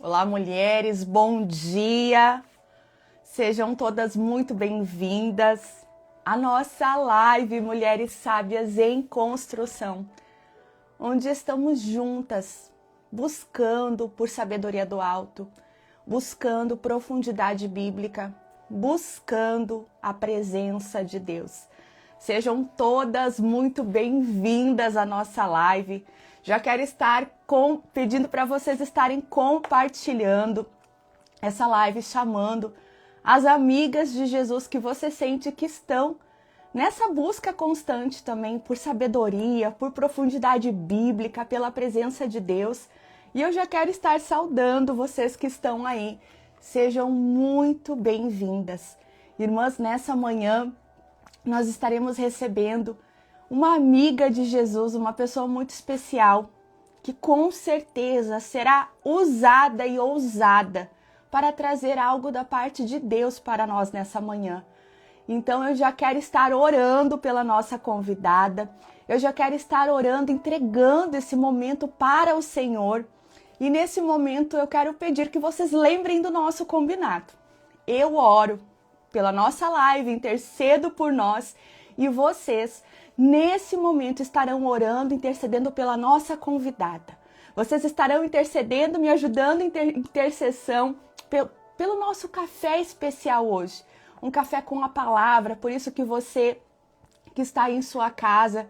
Olá, mulheres, bom dia! Sejam todas muito bem-vindas à nossa live Mulheres Sábias em Construção, onde estamos juntas, buscando por sabedoria do alto, buscando profundidade bíblica, buscando a presença de Deus. Sejam todas muito bem-vindas à nossa live. Já quero estar pedindo para vocês estarem compartilhando essa live, chamando as amigas de Jesus que você sente que estão nessa busca constante também por sabedoria, por profundidade bíblica, pela presença de Deus. E eu já quero estar saudando vocês que estão aí. Sejam muito bem-vindas. Irmãs, nessa manhã nós estaremos recebendo uma amiga de Jesus, uma pessoa muito especial, que com certeza será usada e ousada para trazer algo da parte de Deus para nós nessa manhã. Então eu já quero estar orando pela nossa convidada, eu já quero estar orando, entregando esse momento para o Senhor. E nesse momento eu quero pedir que vocês lembrem do nosso combinado. Eu oro pela nossa live, intercedo por nós, e vocês nesse momento estarão orando, intercedendo pela nossa convidada. Vocês estarão intercedendo, me ajudando em intercessão pelo nosso café especial hoje. Um café com a palavra, por isso que você que está aí em sua casa,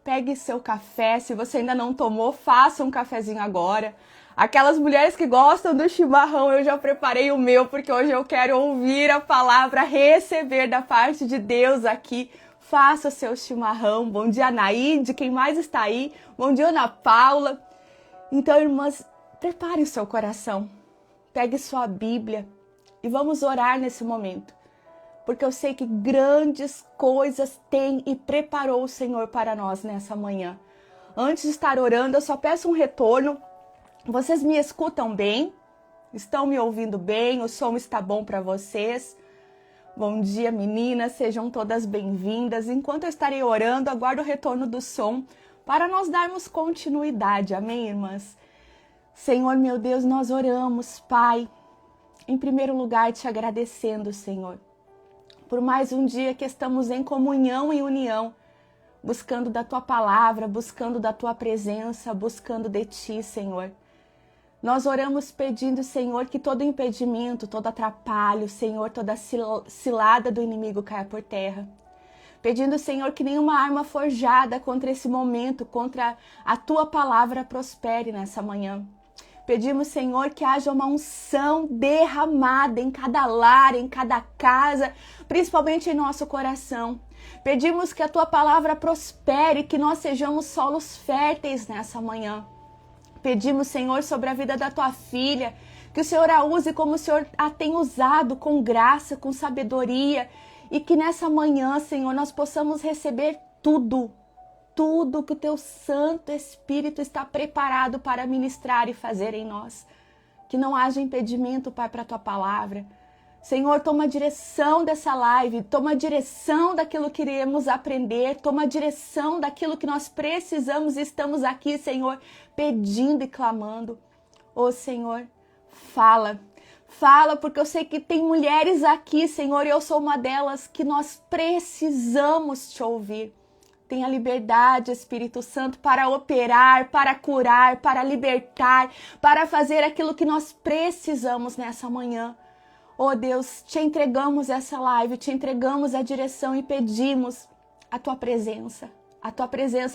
pegue seu café. Se você ainda não tomou, faça um cafezinho agora. Aquelas mulheres que gostam do chimarrão, eu já preparei o meu, porque hoje eu quero ouvir a palavra, receber da parte de Deus aqui. Faça o seu chimarrão. Bom dia, Anaíde, quem mais está aí? Bom dia, Ana Paula. Então, irmãs, prepare o seu coração. Pegue sua Bíblia e vamos orar nesse momento. Porque eu sei que grandes coisas tem e preparou o Senhor para nós nessa manhã. Antes de estar orando, eu só peço um retorno. Vocês me escutam bem? Estão me ouvindo bem? O som está bom para vocês? Bom dia, meninas, sejam todas bem-vindas. Enquanto eu estarei orando, aguardo o retorno do som para nós darmos continuidade. Amém, irmãs? Senhor, meu Deus, nós oramos, Pai, em primeiro lugar te agradecendo, Senhor, por mais um dia que estamos em comunhão e união, buscando da Tua palavra, buscando da Tua presença, buscando de Ti, Senhor. Nós oramos pedindo, Senhor, que todo impedimento, todo atrapalho, Senhor, toda cilada do inimigo caia por terra. Pedindo, Senhor, que nenhuma arma forjada contra esse momento, contra a Tua palavra prospere nessa manhã. Pedimos, Senhor, que haja uma unção derramada em cada lar, em cada casa, principalmente em nosso coração. Pedimos que a Tua palavra prospere, que nós sejamos solos férteis nessa manhã. Pedimos, Senhor, sobre a vida da Tua filha, que o Senhor a use como o Senhor a tem usado, com graça, com sabedoria, e que nessa manhã, Senhor, nós possamos receber tudo que o Teu Santo Espírito está preparado para ministrar e fazer em nós. Que não haja impedimento, Pai, para a Tua palavra. Senhor, toma a direção dessa live, toma a direção daquilo que iremos aprender, toma a direção daquilo que nós precisamos e estamos aqui, Senhor, pedindo e clamando. Ô, Senhor, fala, porque eu sei que tem mulheres aqui, Senhor, e eu sou uma delas, que nós precisamos Te ouvir. Tenha liberdade, Espírito Santo, para operar, para curar, para libertar, para fazer aquilo que nós precisamos nessa manhã. Oh Deus, Te entregamos essa live, Te entregamos a direção e pedimos a Tua presença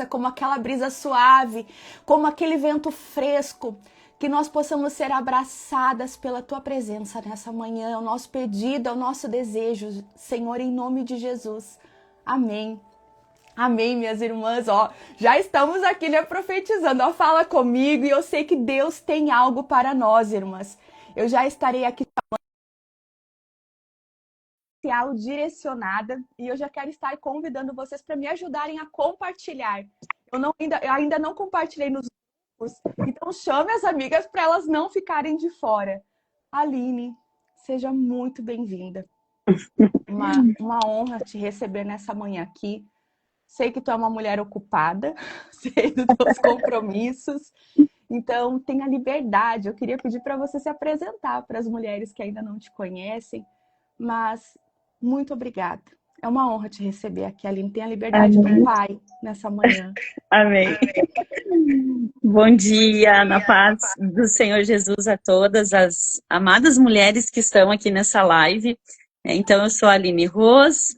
como aquela brisa suave, como aquele vento fresco, que nós possamos ser abraçadas pela Tua presença nessa manhã. É o nosso pedido, é o nosso desejo, Senhor, em nome de Jesus. Amém. Amém, minhas irmãs, ó, já estamos aqui, né, profetizando, ó, fala comigo, e eu sei que Deus tem algo para nós, irmãs. Eu já estarei aqui direcionada, e eu já quero estar convidando vocês para me ajudarem a compartilhar. Eu ainda não compartilhei nos grupos, então chame as amigas para elas não ficarem de fora. Aline, seja muito bem-vinda. Uma honra te receber nessa manhã aqui. Sei que tu é uma mulher ocupada, sei dos teus compromissos, Então, tenha liberdade. Eu queria pedir para você se apresentar para as mulheres que ainda não te conhecem, mas muito obrigada. É uma honra te receber aqui, Aline. Tenha liberdade do Amém. Pai nessa manhã. Amém. Bom dia, na paz do Senhor Jesus a todas as amadas mulheres que estão aqui nessa live. Então, eu sou a Aline Ros,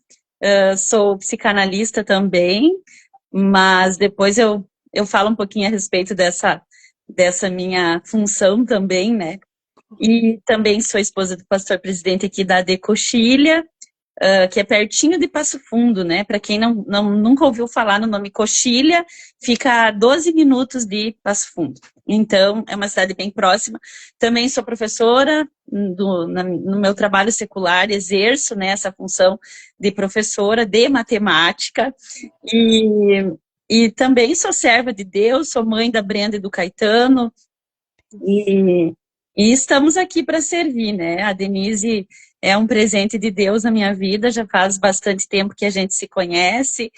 sou psicanalista também, mas depois eu falo um pouquinho a respeito dessa minha função também, né? E também sou esposa do pastor presidente aqui da AD Coxilha, que é pertinho de Passo Fundo, né? Para quem nunca ouviu falar no nome Coxilha, fica a 12 minutos de Passo Fundo. Então, é uma cidade bem próxima. Também sou professora no meu trabalho secular, exerço, né, essa função de professora de matemática e também sou serva de Deus, sou mãe da Brenda e do Caetano, e, e estamos aqui para servir, né? A Denise é um presente de Deus na minha vida, já faz bastante tempo que a gente se conhece,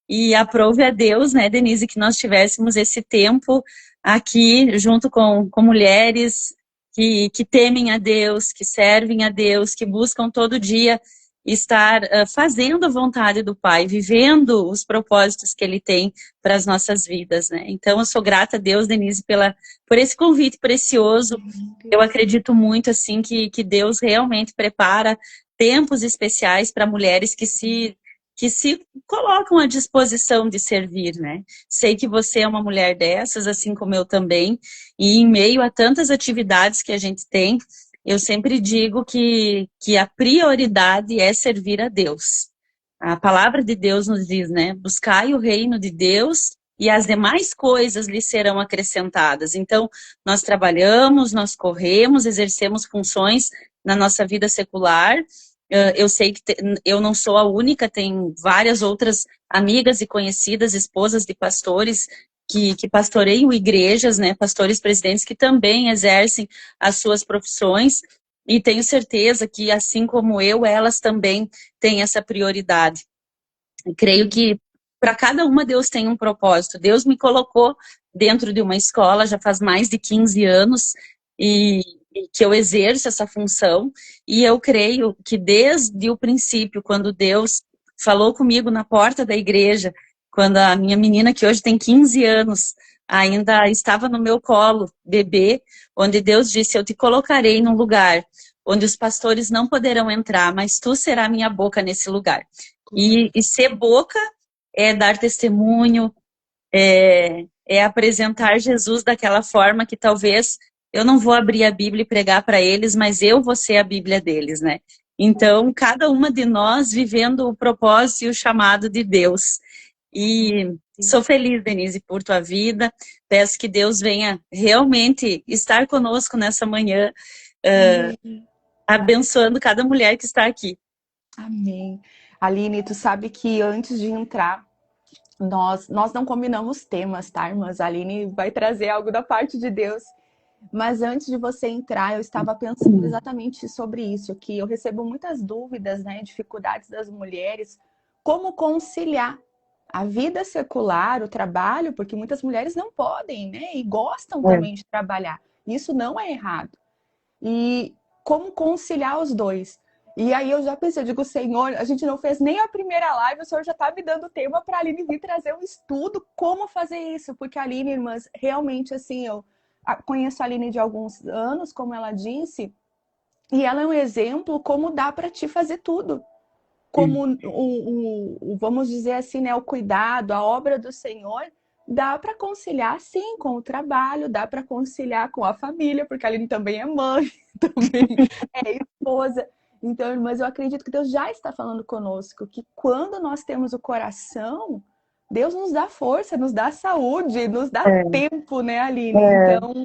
e aprove a Deus, né, Denise, que nós tivéssemos esse tempo aqui junto com mulheres que temem a Deus, que servem a Deus, que buscam todo dia estar fazendo a vontade do Pai, vivendo os propósitos que Ele tem para as nossas vidas, né? Então, eu sou grata a Deus, Denise, por esse convite precioso. Eu acredito muito, assim, que Deus realmente prepara tempos especiais para mulheres que se colocam à disposição de servir, né? Sei que você é uma mulher dessas, assim como eu também, e em meio a tantas atividades que a gente tem, eu sempre digo que a prioridade é servir a Deus. A palavra de Deus nos diz, né? Buscai o reino de Deus e as demais coisas lhe serão acrescentadas. Então, nós trabalhamos, nós corremos, exercemos funções na nossa vida secular. Eu sei que eu não sou a única, tem várias outras amigas e conhecidas, esposas de pastores que pastoreiam igrejas, né? Pastores presidentes que também exercem as suas profissões. E tenho certeza que, assim como eu, elas também têm essa prioridade. Creio que para cada uma Deus tem um propósito. Deus me colocou dentro de uma escola já faz mais de 15 anos e que eu exerço essa função. E eu creio que desde o princípio, quando Deus falou comigo na porta da igreja, quando a minha menina, que hoje tem 15 anos, ainda estava no meu colo, bebê, onde Deus disse: eu te colocarei num lugar onde os pastores não poderão entrar, mas tu será minha boca nesse lugar. E ser boca é dar testemunho, é apresentar Jesus daquela forma que talvez eu não vou abrir a Bíblia e pregar para eles, mas eu vou ser a Bíblia deles, né? Então, cada uma de nós vivendo o propósito e o chamado de Deus. E sou feliz, Denise, por tua vida. Peço que Deus venha realmente estar conosco nessa manhã, abençoando cada mulher que está aqui. Amém. Aline, tu sabe que antes de entrar, nós não combinamos temas, tá, irmãs? A Aline vai trazer algo da parte de Deus. Mas antes de você entrar, eu estava pensando exatamente sobre isso, que eu recebo muitas dúvidas, né, dificuldades das mulheres, como conciliar a vida secular, o trabalho, porque muitas mulheres não podem, né, e gostam também de trabalhar. Isso não é errado. E como conciliar os dois? E aí eu já pensei, eu digo, Senhor, a gente não fez nem a primeira live, o Senhor já está me dando tema para a Aline vir trazer um estudo como fazer isso, porque a Aline, irmãs, realmente assim, eu conheço a Aline de alguns anos, como ela disse, e ela é um exemplo como dá para te fazer tudo. Como vamos dizer assim, né, o cuidado, a obra do Senhor, dá para conciliar sim com o trabalho, dá para conciliar com a família, porque a Aline também é mãe, também é esposa. Então, irmãs, eu acredito que Deus já está falando conosco, que quando nós temos o coração, Deus nos dá força, nos dá saúde, nos dá tempo, né, Aline? Então,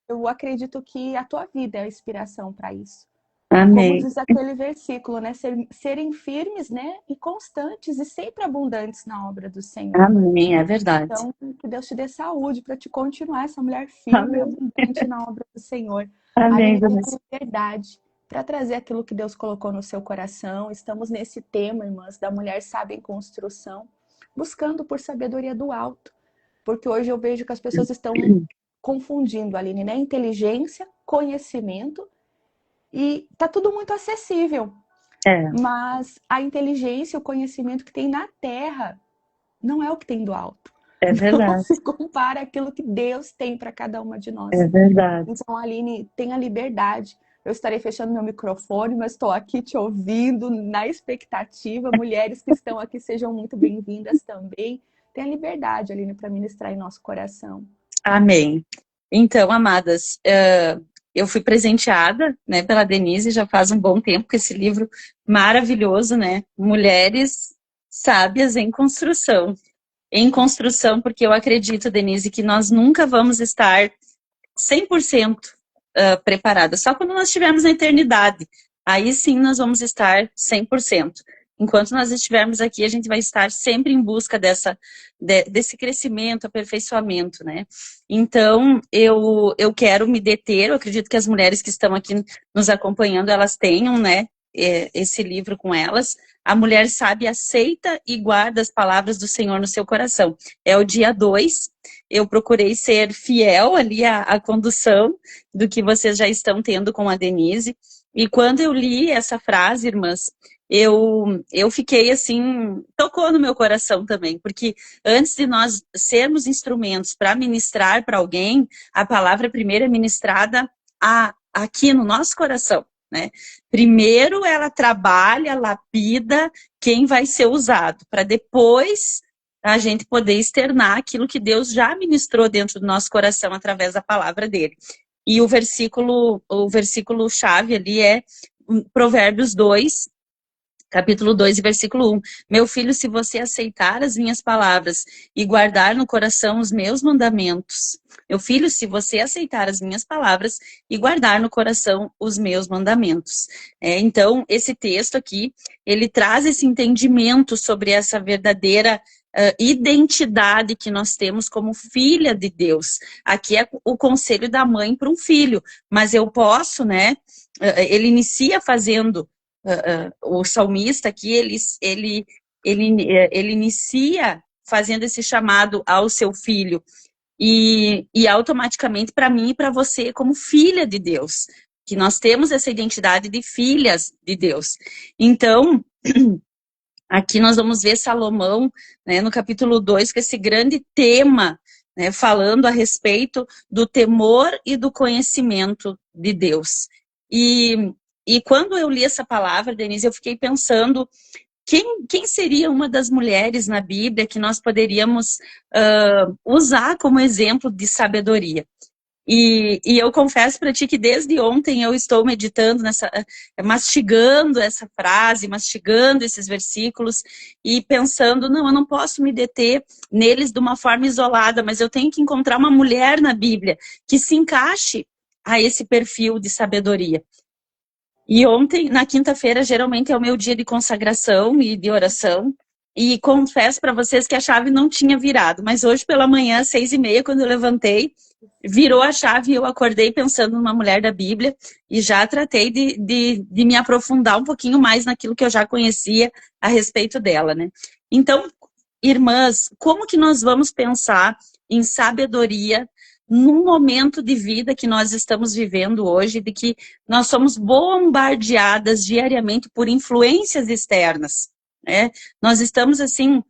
eu acredito que a tua vida é a inspiração para isso. Como Amém. diz aquele versículo, né? Serem firmes, né? E constantes e sempre abundantes na obra do Senhor. Amém, é verdade. Então, que Deus te dê saúde para te continuar essa mulher firme e Amém. abundante na obra do Senhor. Amém, Aline, tenha Deus. liberdade para trazer aquilo que Deus colocou no seu coração. Estamos nesse tema, irmãs, da mulher sábia em construção, buscando por sabedoria do alto. Porque hoje eu vejo que as pessoas estão confundindo, Aline, né? Inteligência, conhecimento, e tá tudo muito acessível. É, Mas a inteligência, o conhecimento que tem na Terra, não é o que tem do alto. é Não verdade, se compara àquilo que Deus tem para cada uma de nós. é verdade. Então, Aline, tenha liberdade. Eu estarei fechando meu microfone, mas estou aqui te ouvindo, na expectativa. Mulheres que estão aqui, sejam muito bem-vindas também. Tenha liberdade, Aline, para ministrar em nosso coração. Amém. Então, amadas, eu fui presenteada, né, pela Denise já faz um bom tempo com esse livro maravilhoso, né? Mulheres Sábias em Construção. Em construção, porque eu acredito, Denise, que nós nunca vamos estar 100% preparadas. Só quando nós estivermos na eternidade. Aí sim nós vamos estar 100%. Enquanto nós estivermos aqui, a gente vai estar sempre em busca desse crescimento, aperfeiçoamento, né? Então, eu quero me deter, eu acredito que as mulheres que estão aqui nos acompanhando, elas tenham, né, esse livro com elas. A mulher sábia aceita e guarda as palavras do Senhor no seu coração. É o dia 2. Eu procurei ser fiel ali à condução do que vocês já estão tendo com a Denise. E quando eu li essa frase, irmãs, eu fiquei assim, tocou no meu coração também, porque antes de nós sermos instrumentos para ministrar para alguém, a palavra primeiro é ministrada aqui no nosso coração, né? Primeiro ela trabalha, lapida quem vai ser usado, para depois a gente poder externar aquilo que Deus já ministrou dentro do nosso coração através da palavra dele. E o versículo chave ali é Provérbios 2, capítulo 2, versículo 1. Meu filho, se você aceitar as minhas palavras e guardar no coração os meus mandamentos. Meu filho, se você aceitar as minhas palavras e guardar no coração os meus mandamentos. Então, esse texto aqui, ele traz esse entendimento sobre essa verdadeira identidade que nós temos como filha de Deus. Aqui é o conselho da mãe para um filho, mas eu posso, né? Ele inicia fazendo, o salmista aqui, ele inicia fazendo esse chamado ao seu filho, e automaticamente para mim e para você, como filha de Deus, que nós temos essa identidade de filhas de Deus. Então, aqui nós vamos ver Salomão, né, no capítulo 2, com esse grande tema, né, falando a respeito do temor e do conhecimento de Deus. E quando eu li essa palavra, Denise, eu fiquei pensando quem seria uma das mulheres na Bíblia que nós poderíamos usar como exemplo de sabedoria. E eu confesso para ti que desde ontem eu estou meditando mastigando essa frase, mastigando esses versículos e pensando, não, eu não posso me deter neles de uma forma isolada, mas eu tenho que encontrar uma mulher na Bíblia que se encaixe a esse perfil de sabedoria. E ontem, na quinta-feira, geralmente é o meu dia de consagração e de oração. E confesso para vocês que a chave não tinha virado. Mas hoje pela manhã, às 6h30, quando eu levantei, virou a chave e eu acordei pensando numa mulher da Bíblia. E já tratei de me aprofundar um pouquinho mais naquilo que eu já conhecia a respeito dela, né? Então, irmãs, como que nós vamos pensar em sabedoria num momento de vida que nós estamos vivendo hoje, de que nós somos bombardeadas diariamente por influências externas, né? Nós estamos, assim,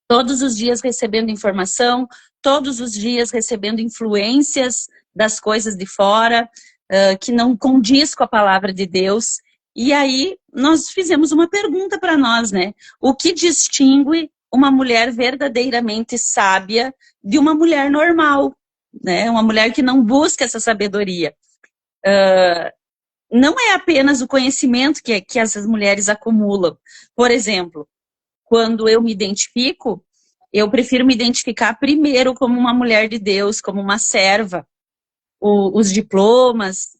todos os dias recebendo informação, todos os dias recebendo influências das coisas de fora, que não condiz com a palavra de Deus. E aí, nós fizemos uma pergunta para nós, né? O que distingue uma mulher verdadeiramente sábia de uma mulher normal? Né? Uma mulher que não busca essa sabedoria. Não é apenas o conhecimento que essas mulheres acumulam. Por exemplo, quando eu me identifico, eu prefiro me identificar primeiro como uma mulher de Deus, como uma serva. Os diplomas,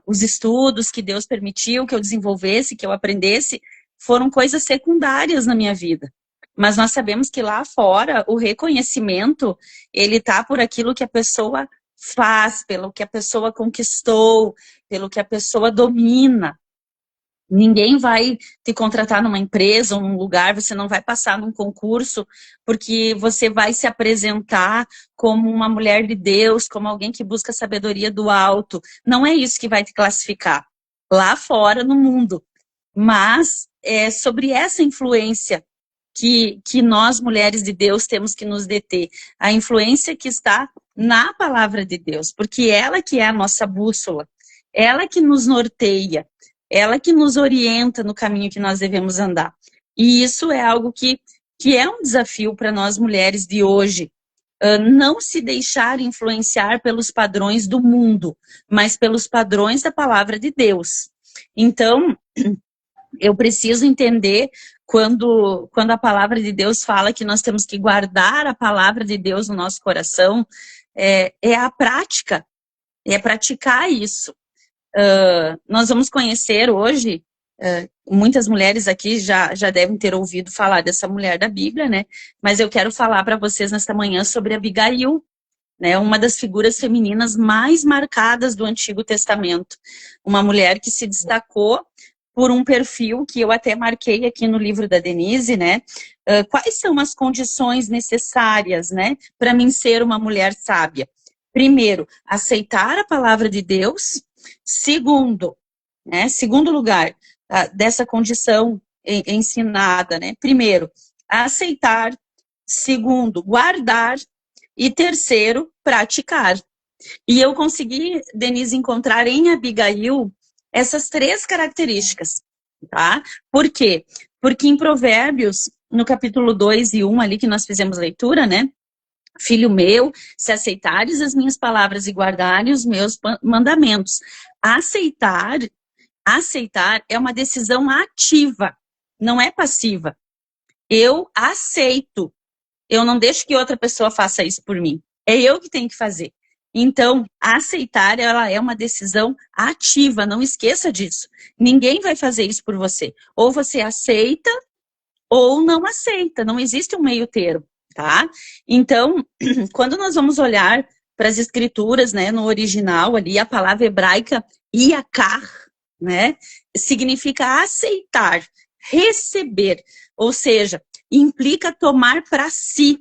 os estudos que Deus permitiu que eu desenvolvesse, que eu aprendesse, foram coisas secundárias na minha vida. Mas nós sabemos que lá fora, o reconhecimento, ele está por aquilo que a pessoa faz, pelo que a pessoa conquistou, pelo que a pessoa domina. Ninguém vai te contratar numa empresa ou num lugar, você não vai passar num concurso, porque você vai se apresentar como uma mulher de Deus, como alguém que busca a sabedoria do alto. Não é isso que vai te classificar lá fora no mundo. Mas é sobre essa influência que nós, mulheres de Deus, temos que nos deter. A influência que está na palavra de Deus, porque ela que é a nossa bússola, ela que nos norteia, ela que nos orienta no caminho que nós devemos andar. E isso é algo que é um desafio para nós mulheres de hoje, não se deixar influenciar pelos padrões do mundo, mas pelos padrões da palavra de Deus. Então, eu preciso entender quando a palavra de Deus fala que nós temos que guardar a palavra de Deus no nosso coração, é a prática, é praticar isso. Nós vamos conhecer hoje, muitas mulheres aqui já devem ter ouvido falar dessa mulher da Bíblia, né? Mas eu quero falar para vocês nesta manhã sobre Abigail, né? Uma das figuras femininas mais marcadas do Antigo Testamento. Uma mulher que se destacou por um perfil que eu até marquei aqui no livro da Denise, né? Quais são as condições necessárias, né, para mim ser uma mulher sábia? Primeiro, aceitar a palavra de Deus. Segundo, né, segundo lugar dessa condição ensinada, né? Primeiro, aceitar. Segundo, guardar. E terceiro, praticar. E eu consegui, Denise, encontrar em Abigail essas 3 características, tá? Por quê? Porque em Provérbios, no capítulo 2 e 1, ali que nós fizemos leitura, né? Filho meu, se aceitares as minhas palavras e guardares os meus mandamentos. Aceitar é uma decisão ativa, não é passiva. Eu aceito. Eu não deixo que outra pessoa faça isso por mim. É eu que tenho que fazer. Então, aceitar, ela é uma decisão ativa, não esqueça disso. Ninguém vai fazer isso por você. Ou você aceita, ou não aceita. Não existe um meio termo, tá? Então, quando nós vamos olhar para as escrituras, né, no original ali, a palavra hebraica iakar, né, significa aceitar, receber, ou seja, implica tomar para si,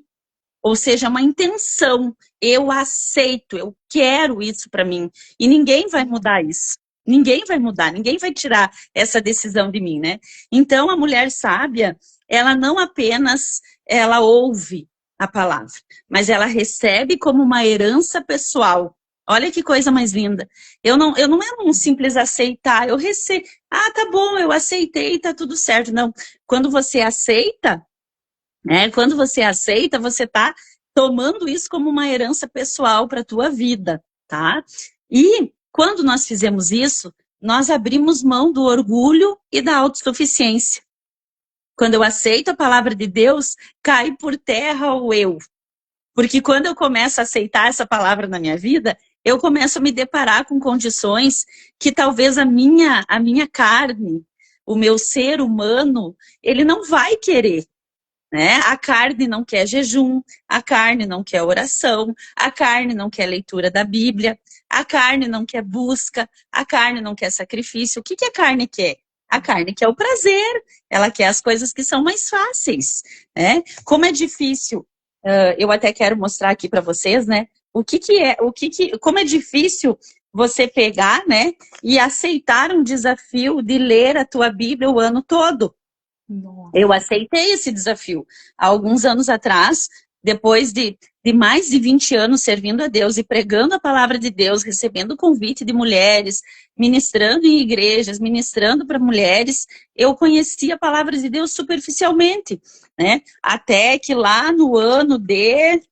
ou seja, uma intenção. Eu aceito, eu quero isso para mim. E ninguém vai mudar isso. Ninguém vai mudar, ninguém vai tirar essa decisão de mim, né? Então, a mulher sábia, ela não apenas, ela ouve a palavra, mas ela recebe como uma herança pessoal. Olha que coisa mais linda. Eu não é um simples aceitar, eu recebo. Ah, tá bom, eu aceitei, tá tudo certo. Não, quando você aceita, né? Quando você aceita, você está tomando isso como uma herança pessoal para a tua vida, tá? E quando nós fizemos isso, nós abrimos mão do orgulho e da autossuficiência. Quando eu aceito a palavra de Deus, cai por terra o eu. Porque quando eu começo a aceitar essa palavra na minha vida, eu começo a me deparar com condições que talvez a minha carne, o meu ser humano, ele não vai querer. Né? A carne não quer jejum, a carne não quer oração, a carne não quer leitura da Bíblia, a carne não quer busca, a carne não quer sacrifício. O que a carne quer? A carne quer o prazer, ela quer as coisas que são mais fáceis. Né? Como é difícil, eu até quero mostrar aqui para vocês, né? Como é difícil você pegar, né, e aceitar um desafio de ler a tua Bíblia o ano todo. Nossa. Eu aceitei esse desafio. Há alguns anos atrás, depois de mais de 20 anos servindo a Deus e pregando a palavra de Deus, recebendo o convite de mulheres, ministrando em igrejas, ministrando para mulheres, eu conheci a palavra de Deus superficialmente, né? Até que lá no ano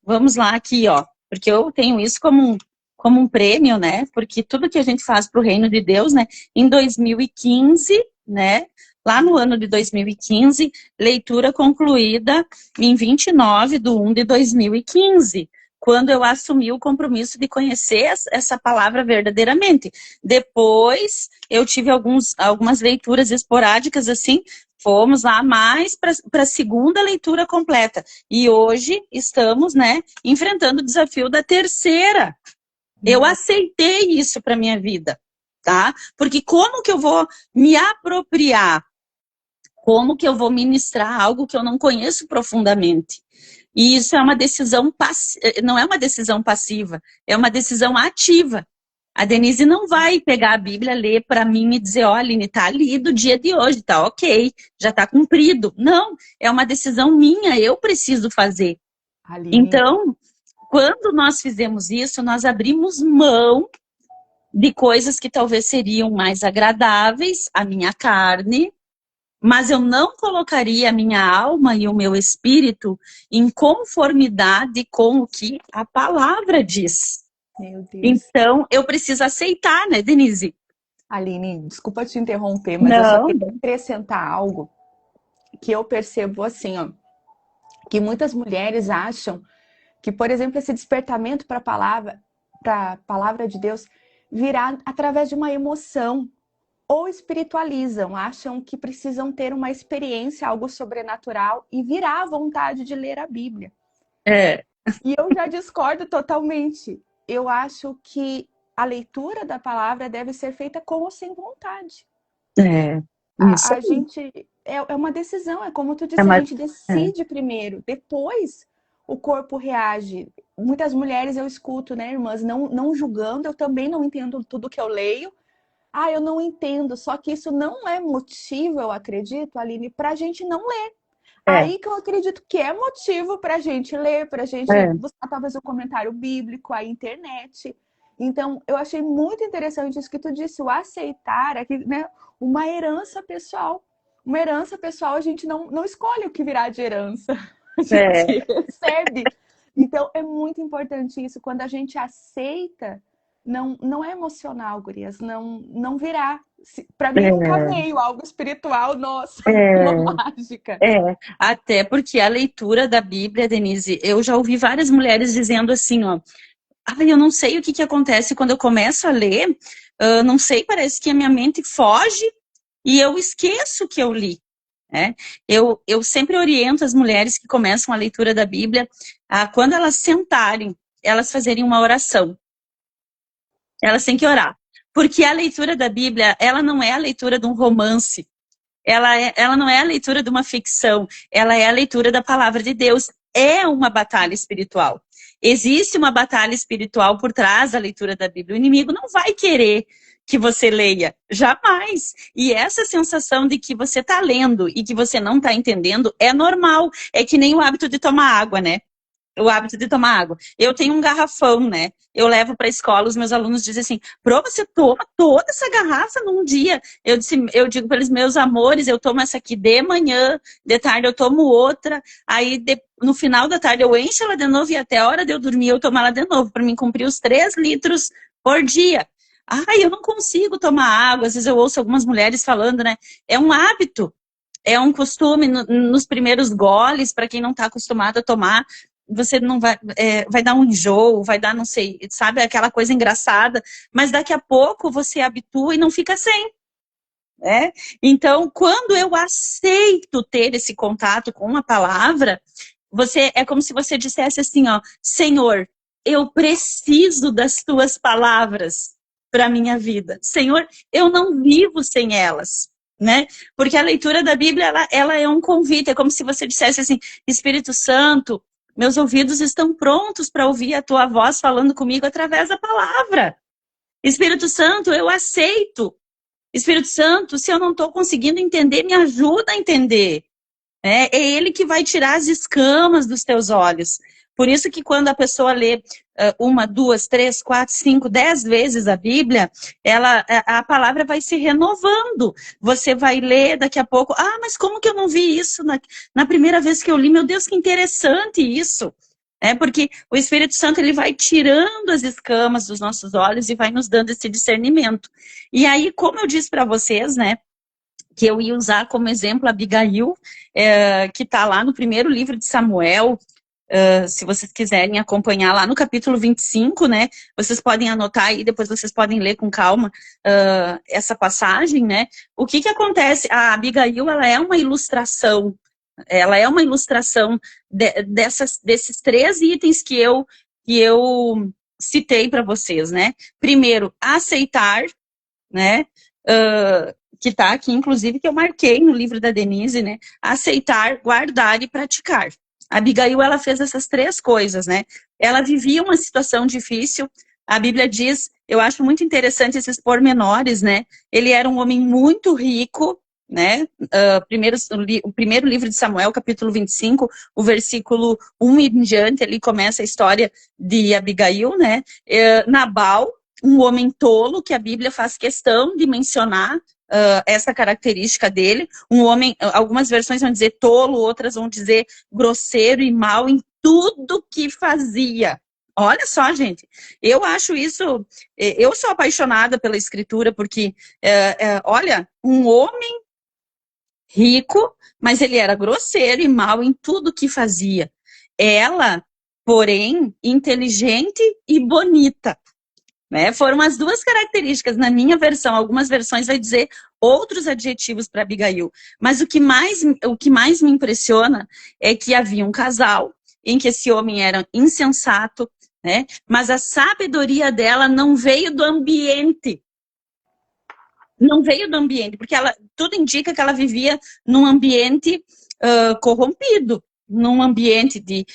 vamos lá aqui, ó, porque eu tenho isso como um prêmio, né? Porque tudo que a gente faz para o reino de Deus, né? Em 2015, né? Lá no ano de 2015, leitura concluída em 29/1/2015, quando eu assumi o compromisso de conhecer essa palavra verdadeiramente. Depois, eu tive algumas leituras esporádicas, assim, fomos lá mais para a segunda leitura completa. E hoje estamos, né, enfrentando o desafio da terceira. Eu aceitei isso para minha vida. tá? Porque como que eu vou me apropriar? Como que eu vou ministrar algo que eu não conheço profundamente? E isso é uma decisão, não é uma decisão passiva, é uma decisão ativa. A Denise não vai pegar a Bíblia, ler para mim e dizer, olha, Aline, tá lido o dia de hoje, tá ok, já tá cumprido. Não, é uma decisão minha, eu preciso fazer. Aline. Então, quando nós fizemos isso, nós abrimos mão de coisas que talvez seriam mais agradáveis à minha carne, mas eu não colocaria a minha alma e o meu espírito em conformidade com o que a palavra diz. Meu Deus. Então, eu preciso aceitar, né, Denise? Aline, desculpa te interromper, mas eu só queria acrescentar algo que eu percebo assim, ó, que muitas mulheres acham que, por exemplo, esse despertamento para a palavra de Deus virá através de uma emoção, ou espiritualizam, acham que precisam ter uma experiência, algo sobrenatural, e virá a vontade de ler a Bíblia. E eu já discordo totalmente. Eu acho que a leitura da palavra deve ser feita com ou sem vontade. A gente é uma decisão, é como tu disse, a gente decide primeiro, depois o corpo reage. Muitas mulheres eu escuto, né, irmãs, não julgando, eu também não entendo tudo que eu leio. Eu não entendo, só que isso não é motivo, eu acredito, Aline, para a gente não ler. Aí que eu acredito que é motivo para a gente ler, para a gente buscar talvez o comentário bíblico, a internet. Então, eu achei muito interessante isso que tu disse, o aceitar, aqui, né, uma herança pessoal. Uma herança pessoal, a gente não escolhe o que virá de herança. A gente recebe. Então, é muito importante isso. Quando a gente aceita, não é emocional, gurias. Não virá. Para mim, nunca veio algo espiritual, nossa, uma mágica. Até porque a leitura da Bíblia, Denise, eu já ouvi várias mulheres dizendo assim, ó, eu não sei o que acontece quando eu começo a ler, não sei, parece que a minha mente foge e eu esqueço que eu li. Eu sempre oriento as mulheres que começam a leitura da Bíblia a, quando elas sentarem, elas fazerem uma oração. Elas têm que orar. Porque a leitura da Bíblia, ela não é a leitura de um romance. Ela não é a leitura de uma ficção. Ela é a leitura da palavra de Deus. É uma batalha espiritual. Existe uma batalha espiritual por trás da leitura da Bíblia. O inimigo não vai querer que você leia. Jamais. E essa sensação de que você está lendo e que você não está entendendo é normal. É que nem o hábito de tomar água, né? O hábito de tomar água. Eu tenho um garrafão, né? Eu levo para a escola, os meus alunos dizem assim, Pro, você toma toda essa garrafa num dia. Eu digo para eles, meus amores, eu tomo essa aqui de manhã, de tarde eu tomo outra, aí no final da tarde eu encho ela de novo e até a hora de eu dormir eu tomo ela de novo, para mim cumprir os 3 litros por dia. Eu não consigo tomar água, às vezes eu ouço algumas mulheres falando, né? É um hábito, é um costume nos primeiros goles, para quem não está acostumado a tomar, você não vai dar um enjoo, vai dar, não sei, sabe, aquela coisa engraçada, mas daqui a pouco você habitua e não fica sem. Então, quando eu aceito ter esse contato com a palavra, é como se você dissesse assim, ó, Senhor, eu preciso das tuas palavras para a minha vida. Senhor, eu não vivo sem elas. Né? Porque a leitura da Bíblia, ela é um convite, é como se você dissesse assim, Espírito Santo, meus ouvidos estão prontos para ouvir a tua voz falando comigo através da palavra. Espírito Santo, eu aceito. Espírito Santo, se eu não estou conseguindo entender, me ajuda a entender. É ele que vai tirar as escamas dos teus olhos. Por isso que quando a pessoa lê 1, 2, 3, 4, 5, 10 vezes a Bíblia, a palavra vai se renovando. Você vai ler daqui a pouco, mas como que eu não vi isso na primeira vez que eu li? Meu Deus, que interessante isso. Porque o Espírito Santo ele vai tirando as escamas dos nossos olhos e vai nos dando esse discernimento. E aí, como eu disse para vocês, né, que eu ia usar como exemplo a Abigail, que está lá no primeiro livro de Samuel, se vocês quiserem acompanhar lá no capítulo 25, né, vocês podem anotar e depois vocês podem ler com calma essa passagem, né, o que acontece? A Abigail, ela é uma ilustração desses 3 itens que eu citei para vocês, né, primeiro, aceitar, né? Que está aqui, inclusive, que eu marquei no livro da Denise, né? Aceitar, guardar e praticar. A Abigail, ela fez essas 3 coisas, né? Ela vivia uma situação difícil. A Bíblia diz, eu acho muito interessante esses pormenores, né? Ele era um homem muito rico, né? O primeiro livro de Samuel, capítulo 25, o versículo 1 em diante, ali começa a história de Abigail, né? Nabal, um homem tolo, que a Bíblia faz questão de mencionar essa característica dele. Um homem, algumas versões vão dizer tolo, outras vão dizer grosseiro e mau em tudo que fazia. Olha só, gente, eu acho isso, eu sou apaixonada pela escritura, porque, olha, um homem rico, mas ele era grosseiro e mau em tudo que fazia. Ela, porém, inteligente e bonita. Né? Foram as 2 características na minha versão. Algumas versões vai dizer outros adjetivos para Abigail. Mas o que mais me impressiona é que havia um casal em que esse homem era insensato, né? Mas a sabedoria dela não veio do ambiente. Não veio do ambiente, porque tudo indica que ela vivia num ambiente corrompido, num ambiente de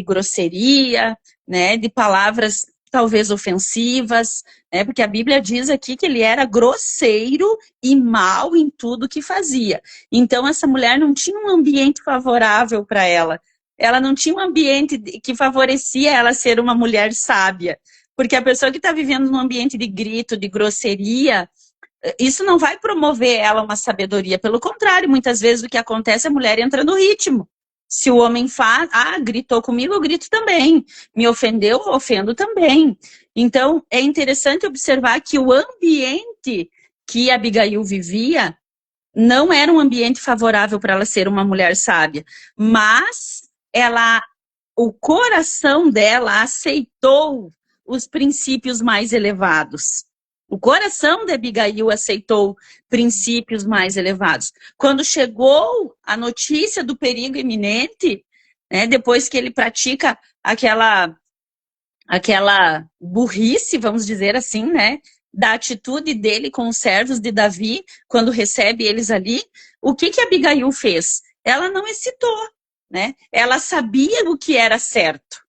grosseria, né? De palavras talvez ofensivas, né? Porque a Bíblia diz aqui que ele era grosseiro e mau em tudo que fazia. Então, essa mulher não tinha um ambiente favorável para ela. Ela não tinha um ambiente que favorecia ela ser uma mulher sábia. Porque a pessoa que está vivendo num ambiente de grito, de grosseria, isso não vai promover ela uma sabedoria. Pelo contrário, muitas vezes o que acontece é a mulher entra no ritmo. Se o homem faz, gritou comigo, eu grito também. Me ofendeu, eu ofendo também. Então, é interessante observar que o ambiente que Abigail vivia não era um ambiente favorável para ela ser uma mulher sábia. Mas o coração dela aceitou os princípios mais elevados. O coração de Abigail aceitou princípios mais elevados. Quando chegou a notícia do perigo iminente, né, depois que ele pratica aquela burrice, vamos dizer assim, né, da atitude dele com os servos de Davi, quando recebe eles ali, o que Abigail fez? Ela não hesitou, né? Ela sabia o que era certo.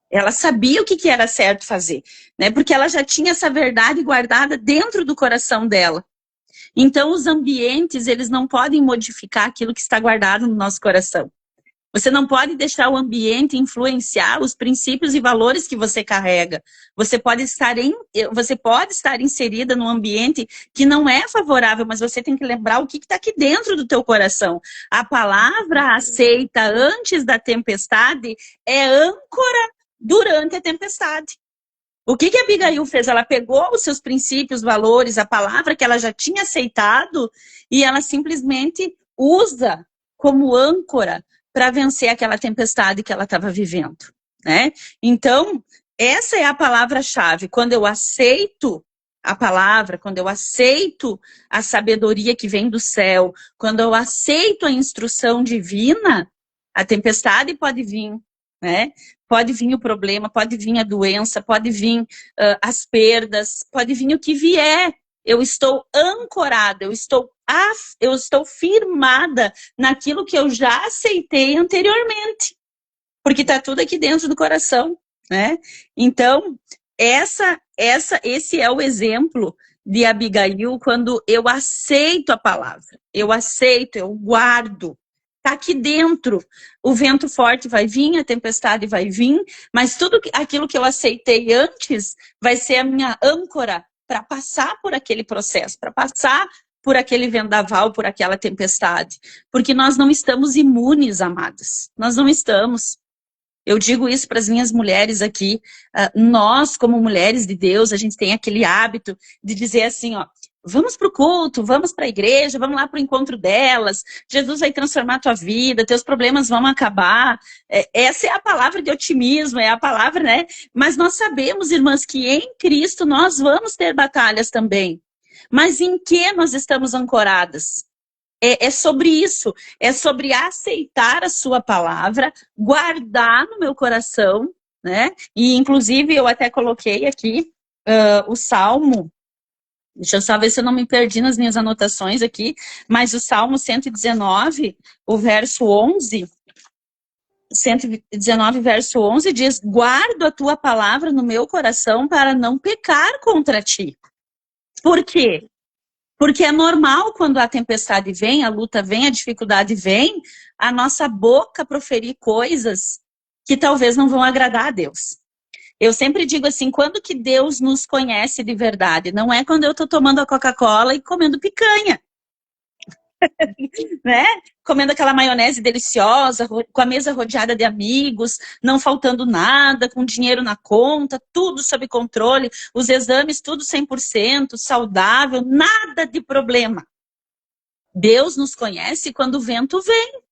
Ela sabia o que era certo fazer, né? Porque ela já tinha essa verdade guardada dentro do coração dela. Então, os ambientes, eles não podem modificar aquilo que está guardado no nosso coração. Você não pode deixar o ambiente influenciar os princípios e valores que você carrega. Você pode estar inserida num ambiente que não é favorável, mas você tem que lembrar o que está aqui dentro do teu coração. A palavra aceita antes da tempestade é âncora durante a tempestade. O que a Abigail fez? Ela pegou os seus princípios, valores, a palavra que ela já tinha aceitado e ela simplesmente usa como âncora para vencer aquela tempestade que ela estava vivendo, né? Então, essa é a palavra-chave. Quando eu aceito a palavra, quando eu aceito a sabedoria que vem do céu, quando eu aceito a instrução divina, a tempestade pode vir, né? Pode vir o problema, pode vir a doença, pode vir as perdas, pode vir o que vier. Eu estou ancorada, eu estou firmada naquilo que eu já aceitei anteriormente. Porque está tudo aqui dentro do coração, né? Então, esse é o exemplo de Abigail quando eu aceito a palavra. Eu aceito, eu guardo. Está aqui dentro. O vento forte vai vir, a tempestade vai vir, mas tudo aquilo que eu aceitei antes vai ser a minha âncora para passar por aquele processo, para passar por aquele vendaval, por aquela tempestade. Porque nós não estamos imunes, amadas. Nós não estamos. Eu digo isso para as minhas mulheres aqui. Nós, como mulheres de Deus, a gente tem aquele hábito de dizer assim, ó, vamos para o culto, vamos para a igreja, vamos lá para o encontro delas, Jesus vai transformar a tua vida, teus problemas vão acabar. Essa é a palavra de otimismo, é a palavra, né? Mas nós sabemos, irmãs, que em Cristo nós vamos ter batalhas também. Mas em que nós estamos ancoradas? É sobre isso, é sobre aceitar a sua palavra, guardar no meu coração, né? E inclusive eu até coloquei aqui o Salmo Deixa eu só ver se eu não me perdi nas minhas anotações aqui, mas o Salmo 119, o verso 11, 119, verso 11 diz: guardo a tua palavra no meu coração para não pecar contra ti. Por quê? Porque é normal quando a tempestade vem, a luta vem, a dificuldade vem, a nossa boca proferir coisas que talvez não vão agradar a Deus. Eu sempre digo assim, quando que Deus nos conhece de verdade? Não é quando eu tô tomando a Coca-Cola e comendo picanha, né? Comendo aquela maionese deliciosa, com a mesa rodeada de amigos, não faltando nada, com dinheiro na conta, tudo sob controle, os exames tudo 100%, saudável, nada de problema. Deus nos conhece quando o vento vem.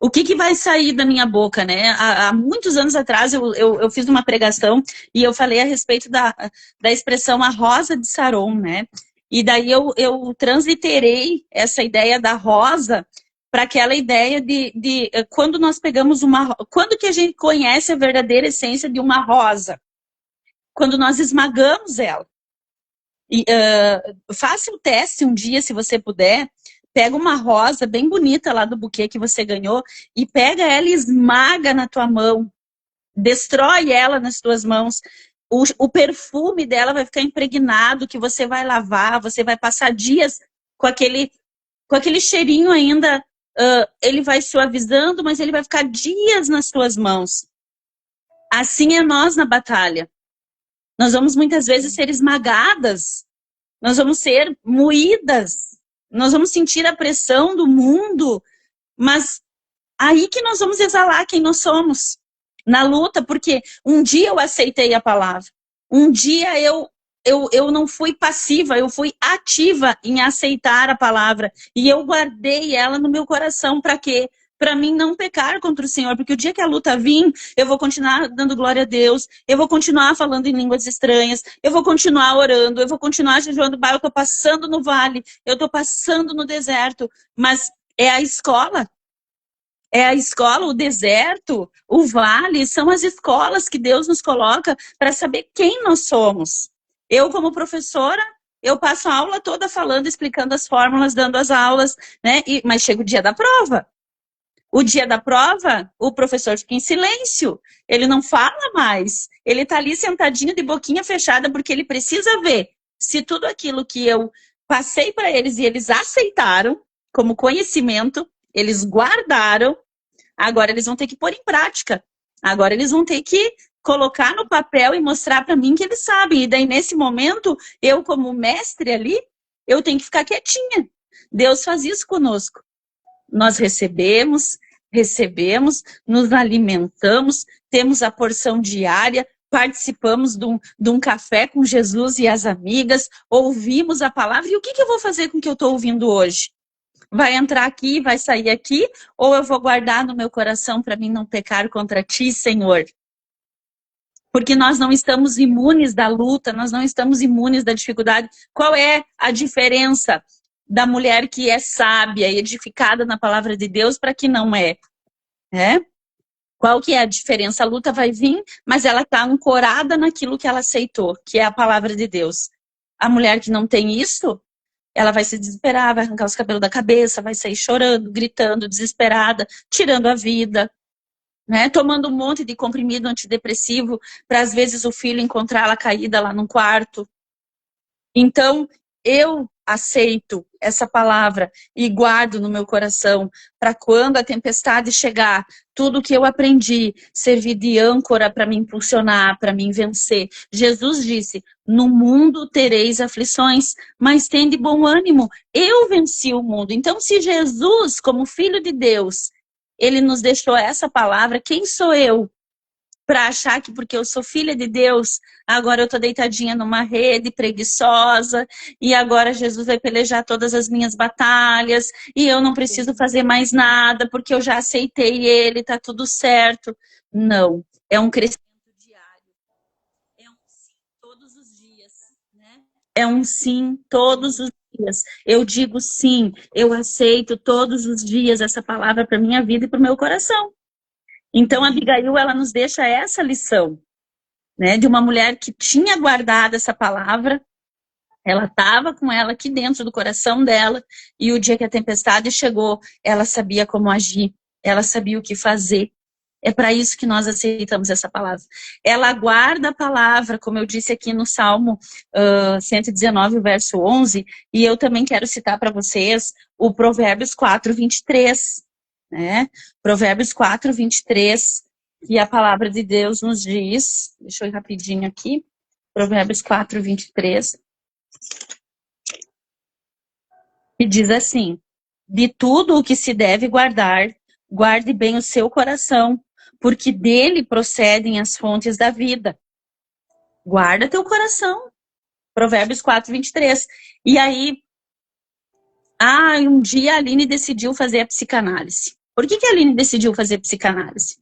O que vai sair da minha boca, né? Há muitos anos atrás eu fiz uma pregação e eu falei a respeito da expressão a rosa de Saron, né? E daí eu transliterei essa ideia da rosa para aquela ideia de quando nós pegamos uma... Quando que a gente conhece a verdadeira essência de uma rosa? Quando nós esmagamos ela. E, faça o teste um dia, se você puder. Pega uma rosa bem bonita lá do buquê que você ganhou e pega ela e esmaga na tua mão. Destrói ela nas tuas mãos. O perfume dela vai ficar impregnado, que você vai lavar, você vai passar dias com aquele cheirinho ainda. Ele vai suavizando, mas ele vai ficar dias nas tuas mãos. Assim é nós na batalha. Nós vamos muitas vezes ser esmagadas. Nós vamos ser moídas. Nós vamos sentir a pressão do mundo, mas aí que nós vamos exalar quem nós somos na luta, porque um dia eu aceitei a palavra, um dia eu não fui passiva, eu fui ativa em aceitar a palavra e eu guardei ela no meu coração. Para quê? Para mim não pecar contra o Senhor, porque o dia que a luta vir, eu vou continuar dando glória a Deus, eu vou continuar falando em línguas estranhas, eu vou continuar orando, eu vou continuar jejuando. Eu estou passando no vale, eu estou passando no deserto, mas é a escola. É a escola, o deserto, o vale, são as escolas que Deus nos coloca para saber quem nós somos. Eu, como professora, eu passo a aula toda falando, explicando as fórmulas, dando as aulas, né? Mas chega o dia da prova. O dia da prova, o professor fica em silêncio, ele não fala mais, ele está ali sentadinho de boquinha fechada, porque ele precisa ver se tudo aquilo que eu passei para eles e eles aceitaram como conhecimento, eles guardaram, agora eles vão ter que pôr em prática, agora eles vão ter que colocar no papel e mostrar para mim que eles sabem, e daí nesse momento, eu como mestre ali, eu tenho que ficar quietinha. Deus faz isso conosco. Nós recebemos, nos alimentamos, temos a porção diária, participamos de um café com Jesus e as amigas, ouvimos a palavra. E o que eu vou fazer com o que eu estou ouvindo hoje? Vai entrar aqui, vai sair aqui, ou eu vou guardar no meu coração para mim não pecar contra ti, Senhor? Porque nós não estamos imunes da luta, nós não estamos imunes da dificuldade. Qual é a diferença da mulher que é sábia e edificada na palavra de Deus para que não é? Qual que é a diferença? A luta vai vir, mas ela está ancorada naquilo que ela aceitou, que é a palavra de Deus. A mulher que não tem isso, ela vai se desesperar, vai arrancar os cabelos da cabeça, vai sair chorando, gritando, desesperada, tirando a vida, né? Tomando um monte de comprimido antidepressivo para às vezes o filho encontrar ela caída lá no quarto. Então, eu aceito essa palavra e guardo no meu coração para quando a tempestade chegar, tudo que eu aprendi servir de âncora para me impulsionar, para me vencer. Jesus disse, no mundo tereis aflições, mas tende bom ânimo. Eu venci o mundo. Então, se Jesus, como Filho de Deus, ele nos deixou essa palavra, quem sou eu para achar que porque eu sou filha de Deus, agora eu tô deitadinha numa rede preguiçosa e agora Jesus vai pelejar todas as minhas batalhas e eu não preciso fazer mais nada porque eu já aceitei ele, tá tudo certo. Não, é um crescimento diário. É um sim todos os dias, né? É um sim todos os dias. Eu digo sim, eu aceito todos os dias essa palavra para minha vida e para o meu coração. Então, a Abigail, ela nos deixa essa lição, né? De uma mulher que tinha guardado essa palavra Ela estava com ela aqui dentro do coração dela, e o dia que a tempestade chegou, ela sabia como agir, ela sabia o que fazer. É para isso que nós aceitamos essa palavra. Ela guarda a palavra, como eu disse aqui no Salmo 119, verso 11, e eu também quero citar para vocês o Provérbios 4, 23. Né? Provérbios 4, 23, que a palavra de Deus nos diz, deixa eu ir rapidinho aqui, Provérbios 4, 23, que diz assim: de tudo o que se deve guardar, guarde bem o seu coração, porque dele procedem as fontes da vida. Guarda teu coração. Provérbios 4, 23. E aí, um dia a Aline decidiu fazer a psicanálise. Por que a Aline decidiu fazer psicanálise?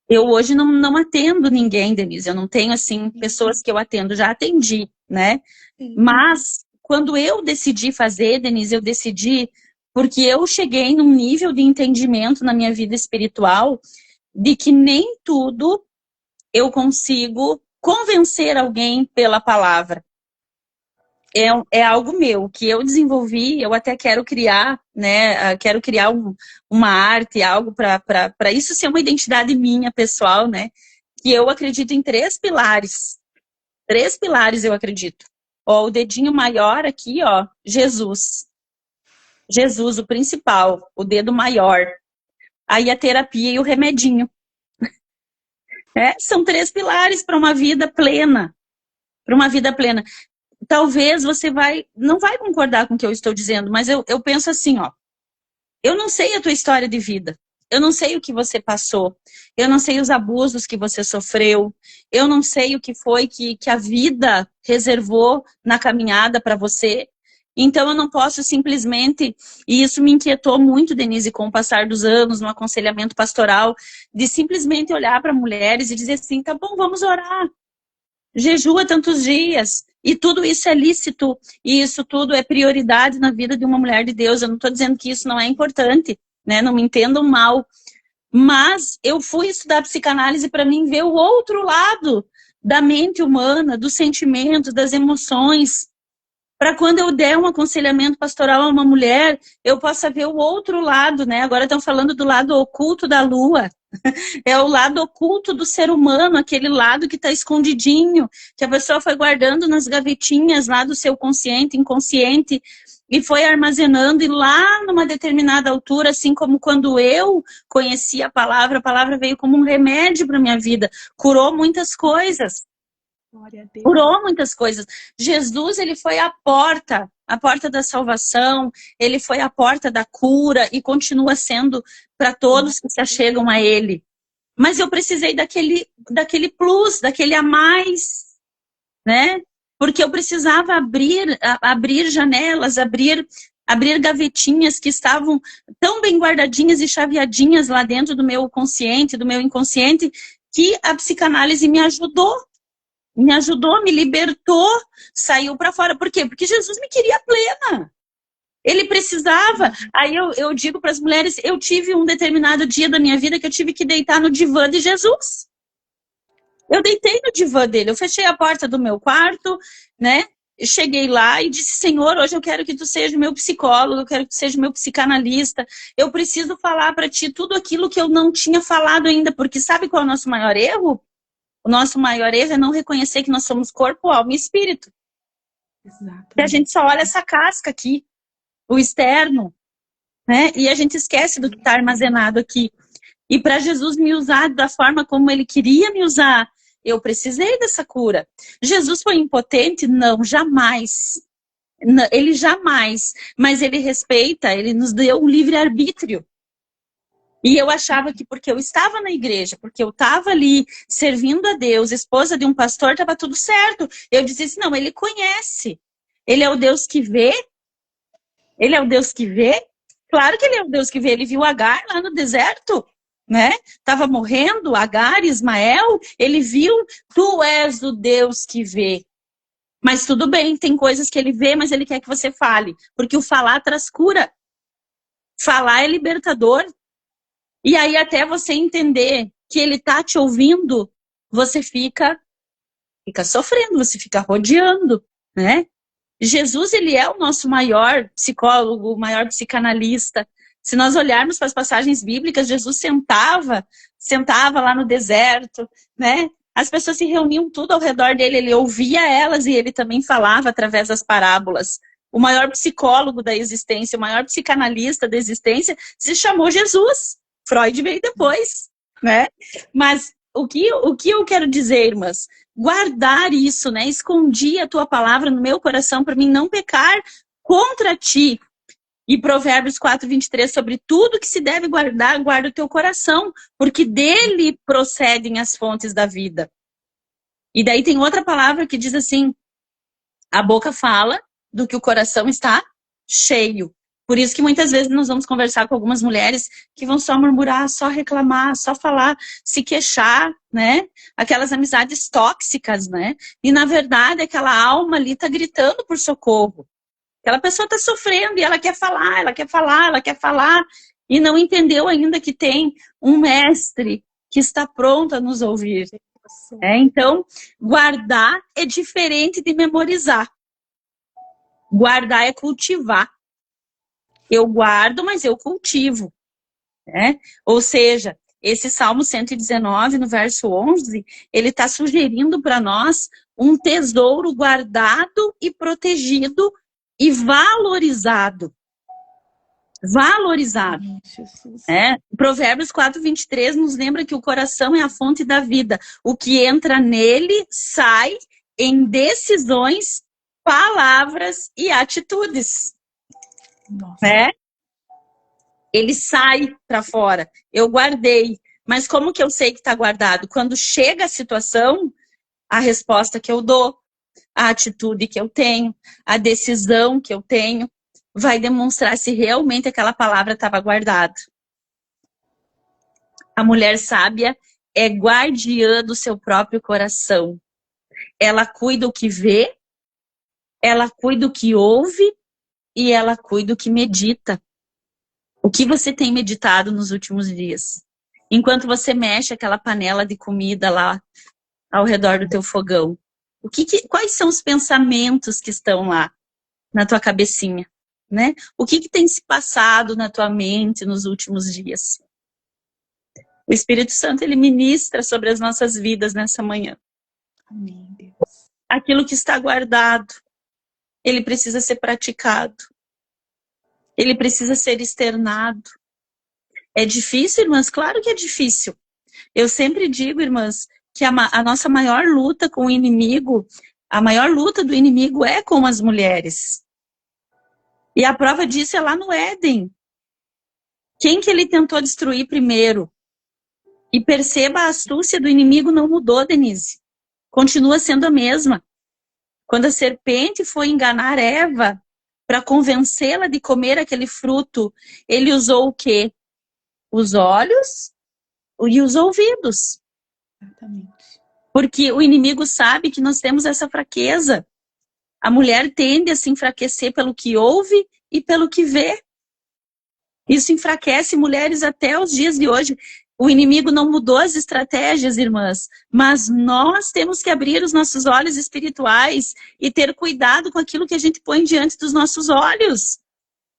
Eu hoje não atendo ninguém, Denise. Eu não tenho, assim, pessoas que eu atendo. Já atendi, né? Sim. Mas, quando eu decidi fazer, Denise, eu decidi porque eu cheguei num nível de entendimento na minha vida espiritual de que nem tudo eu consigo convencer alguém pela palavra. É algo meu, que eu desenvolvi, eu até quero criar, né? Quero criar uma arte, algo para isso ser uma identidade minha, pessoal, né? Que eu acredito em 3 pilares. 3 pilares eu acredito. Ó, o dedinho maior aqui, ó, Jesus. Jesus, o principal, o dedo maior. Aí a terapia e o remedinho. São 3 pilares para uma vida plena. Para uma vida plena. Talvez você não vai concordar com o que eu estou dizendo, mas eu penso assim, ó. Eu não sei a tua história de vida. Eu não sei o que você passou. Eu não sei os abusos que você sofreu. Eu não sei o que foi que a vida reservou na caminhada para você. Então eu não posso simplesmente, e isso me inquietou muito, Denise, com o passar dos anos, no aconselhamento pastoral, de simplesmente olhar para mulheres e dizer assim, tá bom, vamos orar. Jejua tantos dias. E tudo isso é lícito. E isso tudo é prioridade na vida de uma mulher de Deus. Eu não estou dizendo que isso não é importante, né? Não me entendam mal. Mas eu fui estudar psicanálise para mim ver o outro lado da mente humana, dos sentimentos, das emoções. Para quando eu der um aconselhamento pastoral a uma mulher, eu possa ver o outro lado, né? Agora estão falando do lado oculto da lua. É o lado oculto do ser humano, aquele lado que está escondidinho, que a pessoa foi guardando nas gavetinhas lá do seu consciente, inconsciente, e foi armazenando, e lá numa determinada altura, assim como quando eu conheci a palavra veio como um remédio para minha vida, curou muitas coisas. Curou muitas coisas. Jesus, ele foi a porta da salvação, ele foi a porta da cura e continua sendo para todos que se achegam a ele. Mas eu precisei daquele plus, daquele a mais, né? Porque eu precisava abrir janelas, abrir gavetinhas que estavam tão bem guardadinhas e chaveadinhas lá dentro do meu consciente, do meu inconsciente, que a psicanálise me ajudou, me libertou, saiu para fora. Por quê? Porque Jesus me queria plena. Ele precisava. Aí eu digo para as mulheres, eu tive um determinado dia da minha vida que eu tive que deitar no divã de Jesus. Eu deitei no divã dele, eu fechei a porta do meu quarto, né? Cheguei lá e disse, Senhor, hoje eu quero que tu seja meu psicólogo, eu quero que tu seja meu psicanalista. Eu preciso falar para ti tudo aquilo que eu não tinha falado ainda, porque sabe qual é o nosso maior erro? O nosso maior erro é não reconhecer que nós somos corpo, alma e espírito. Exato. Porque a gente só olha essa casca aqui, o externo, né? E a gente esquece do que está armazenado aqui. E para Jesus me usar da forma como ele queria me usar, eu precisei dessa cura. Jesus foi impotente? Não, jamais. Ele jamais. Mas ele respeita, ele nos deu um livre-arbítrio. E eu achava que porque eu estava na igreja, porque eu estava ali servindo a Deus, esposa de um pastor, estava tudo certo. Eu dizia assim, não, ele conhece. Ele é o Deus que vê. Ele é o Deus que vê. Claro que ele é o Deus que vê. Ele viu Agar lá no deserto, né? Tava morrendo, Agar, Ismael. Ele viu, tu és o Deus que vê. Mas tudo bem, tem coisas que ele vê, mas ele quer que você fale. Porque o falar traz cura. Falar é libertador. E aí até você entender que ele tá te ouvindo, você fica fica sofrendo, você fica rodeando, né? Jesus, ele é o nosso maior psicólogo, o maior psicanalista. Se nós olharmos para as passagens bíblicas, Jesus sentava lá no deserto, né? As pessoas se reuniam tudo ao redor dele, ele ouvia elas e ele também falava através das parábolas. O maior psicólogo da existência, o maior psicanalista da existência se chamou Jesus. Freud veio depois, né? Mas o que eu quero dizer, irmãs? Guardar isso, né? Escondi a tua palavra no meu coração para mim não pecar contra ti. E Provérbios 4:23, sobre tudo que se deve guardar, guarda o teu coração, porque dele procedem as fontes da vida. E daí tem outra palavra que diz assim, a boca fala do que o coração está cheio. Por isso que muitas vezes nós vamos conversar com algumas mulheres que vão só murmurar, só reclamar, só falar, se queixar, né? Aquelas amizades tóxicas, né? E na verdade aquela alma ali está gritando por socorro. Aquela pessoa está sofrendo e ela quer falar, ela quer falar, ela quer falar. E não entendeu ainda que tem um mestre que está pronto a nos ouvir. Então, guardar é diferente de memorizar. Guardar é cultivar. Eu guardo, mas eu cultivo. Né? Ou seja, esse Salmo 119, no verso 11, ele está sugerindo para nós um tesouro guardado e protegido e valorizado. Valorizado. Provérbios 4:23 nos lembra que o coração é a fonte da vida. O que entra nele sai em decisões, palavras e atitudes. Né? Ele sai para fora. Eu guardei. Mas como que eu sei que está guardado? Quando chega a situação, a resposta que eu dou, a atitude que eu tenho, a decisão que eu tenho, vai demonstrar se realmente aquela palavra estava guardada. A mulher sábia é guardiã do seu próprio coração. Ela cuida do que vê, ela cuida do que ouve e ela cuida do que medita. O que você tem meditado nos últimos dias? Enquanto você mexe aquela panela de comida lá ao redor do teu fogão. Quais são os pensamentos que estão lá na tua cabecinha? Né? O que tem se passado na tua mente nos últimos dias? O Espírito Santo, ele ministra sobre as nossas vidas nessa manhã. Amém, Deus. Aquilo que está guardado, ele precisa ser praticado. Ele precisa ser externado. É difícil, irmãs? Claro que é difícil. Eu sempre digo, irmãs, que a nossa maior luta com o inimigo, a maior luta do inimigo é com as mulheres. E a prova disso é lá no Éden. Quem que ele tentou destruir primeiro? E perceba, a astúcia do inimigo não mudou, Denise. Continua sendo a mesma. Quando a serpente foi enganar Eva para convencê-la de comer aquele fruto, ele usou o quê? Os olhos e os ouvidos. Exatamente. Porque o inimigo sabe que nós temos essa fraqueza. A mulher tende a se enfraquecer pelo que ouve e pelo que vê. Isso enfraquece mulheres até os dias de hoje. O inimigo não mudou as estratégias, irmãs, mas nós temos que abrir os nossos olhos espirituais e ter cuidado com aquilo que a gente põe diante dos nossos olhos.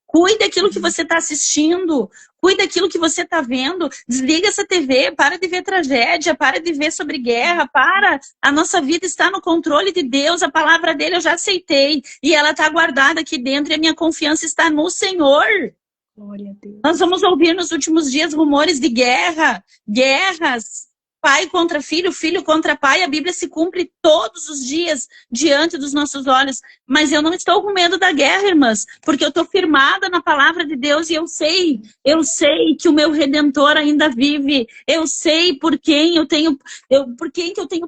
Cuide daquilo que você está assistindo, cuide daquilo que você está vendo, desliga essa TV, para de ver tragédia, para de ver sobre guerra, para. A nossa vida está no controle de Deus, a palavra dele eu já aceitei, e ela está guardada aqui dentro, e a minha confiança está no Senhor. Glória a Deus. Nós vamos ouvir nos últimos dias rumores de guerra, guerras, pai contra filho, filho contra pai. A Bíblia se cumpre todos os dias diante dos nossos olhos. Mas eu não estou com medo da guerra, irmãs, porque eu estou firmada na palavra de Deus e eu sei que o meu Redentor ainda vive. Eu sei por quem eu tenho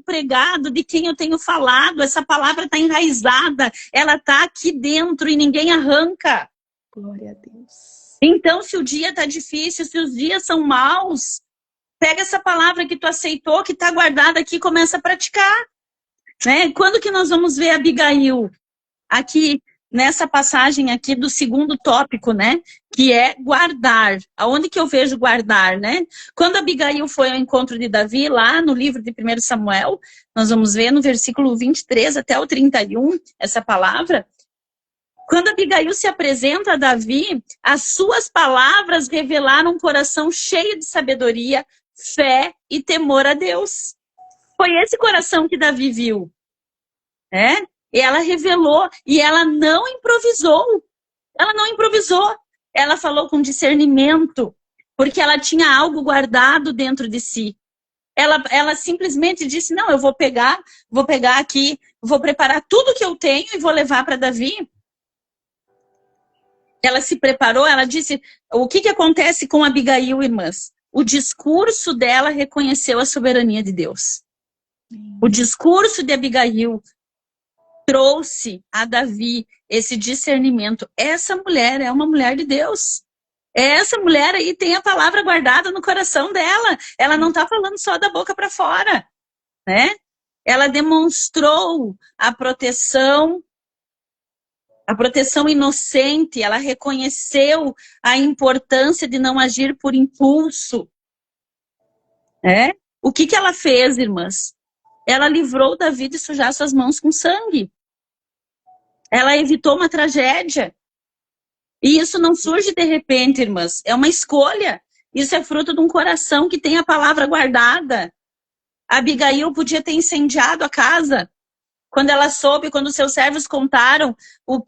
pregado, de quem eu tenho falado. Essa palavra está enraizada, ela está aqui dentro e ninguém arranca. Glória a Deus. Então, se o dia está difícil, se os dias são maus, pega essa palavra que tu aceitou, que está guardada aqui, e começa a praticar. Né? Quando que nós vamos ver Abigail aqui nessa passagem aqui do segundo tópico, né? Que é guardar. Aonde que eu vejo guardar, né? Quando Abigail foi ao encontro de Davi, lá no livro de 1 Samuel, nós vamos ver no versículo 23 até o 31, essa palavra. Quando Abigail se apresenta a Davi, as suas palavras revelaram um coração cheio de sabedoria, fé e temor a Deus. Foi esse coração que Davi viu, né? E ela revelou, e ela não improvisou. Ela não improvisou. Ela falou com discernimento, porque ela tinha algo guardado dentro de si. Ela simplesmente disse, não, eu vou pegar aqui, vou preparar tudo que eu tenho e vou levar para Davi. Ela se preparou, ela disse, o que acontece com Abigail, irmãs? O discurso dela reconheceu a soberania de Deus. O discurso de Abigail trouxe a Davi esse discernimento. Essa mulher é uma mulher de Deus. Essa mulher aí tem a palavra guardada no coração dela. Ela não está falando só da boca para fora, né? Ela demonstrou a proteção inocente. Ela reconheceu a importância de não agir por impulso. O que ela fez, irmãs? Ela livrou Davi de sujar suas mãos com sangue. Ela evitou uma tragédia. E isso não surge de repente, irmãs. É uma escolha. Isso é fruto de um coração que tem a palavra guardada. Abigail podia ter incendiado a casa. Quando ela soube, quando seus servos contaram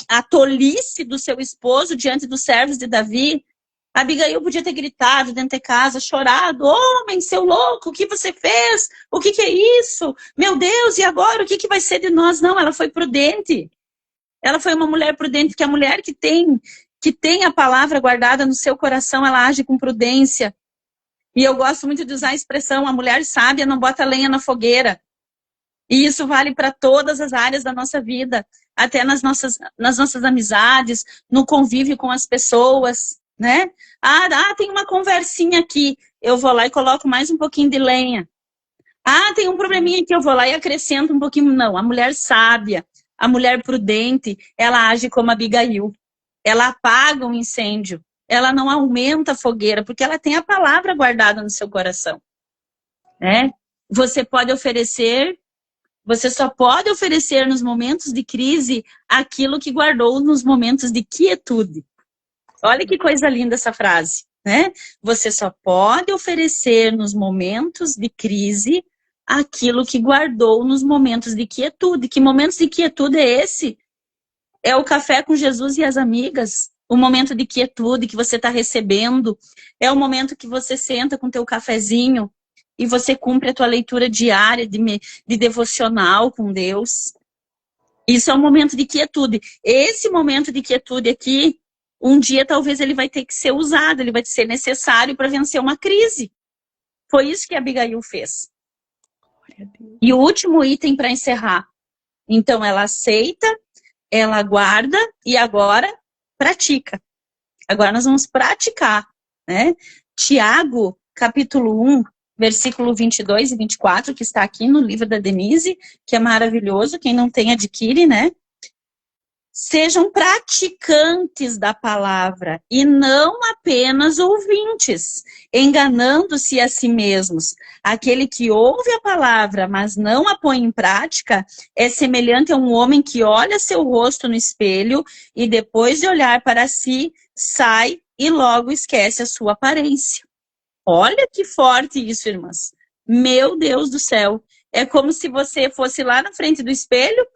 a tolice do seu esposo diante dos servos de Davi, Abigail podia ter gritado dentro de casa, chorado. Homem, seu louco, o que você fez? O que é isso? Meu Deus, e agora? O que vai ser de nós? Não, ela foi prudente. Ela foi uma mulher prudente, porque a mulher que tem a palavra guardada no seu coração, ela age com prudência. E eu gosto muito de usar a expressão, a mulher sábia não bota lenha na fogueira. E isso vale para todas as áreas da nossa vida, até nas nossas amizades, no convívio com as pessoas, né? Tem uma conversinha aqui, eu vou lá e coloco mais um pouquinho de lenha. Tem um probleminha aqui, eu vou lá e acrescento um pouquinho. Não, a mulher sábia, a mulher prudente, ela age como Abigail. Ela apaga um incêndio. Ela não aumenta a fogueira, porque ela tem a palavra guardada no seu coração. Né? Você só pode oferecer nos momentos de crise aquilo que guardou nos momentos de quietude. Olha que coisa linda essa frase. Né? Você só pode oferecer nos momentos de crise aquilo que guardou nos momentos de quietude. Que momentos de quietude é esse? É o café com Jesus e as amigas. O momento de quietude que você está recebendo. É o momento que você senta com teu cafezinho e você cumpre a tua leitura diária de devocional com Deus. Isso é um momento de quietude. Esse momento de quietude aqui, um dia talvez ele vai ter que ser usado, ele vai ser necessário para vencer uma crise. Foi isso que a Abigail fez. E o último item para encerrar. Então, ela aceita, ela guarda e agora pratica. Agora nós vamos praticar, né? Tiago, capítulo 1, versículo 22 e 24, que está aqui no livro da Denise, que é maravilhoso, quem não tem adquire, né? Sejam praticantes da palavra e não apenas ouvintes, enganando-se a si mesmos. Aquele que ouve a palavra, mas não a põe em prática, é semelhante a um homem que olha seu rosto no espelho e depois de olhar para si, sai e logo esquece a sua aparência. Olha que forte isso, irmãs. Meu Deus do céu. É como se você fosse lá na frente do espelho,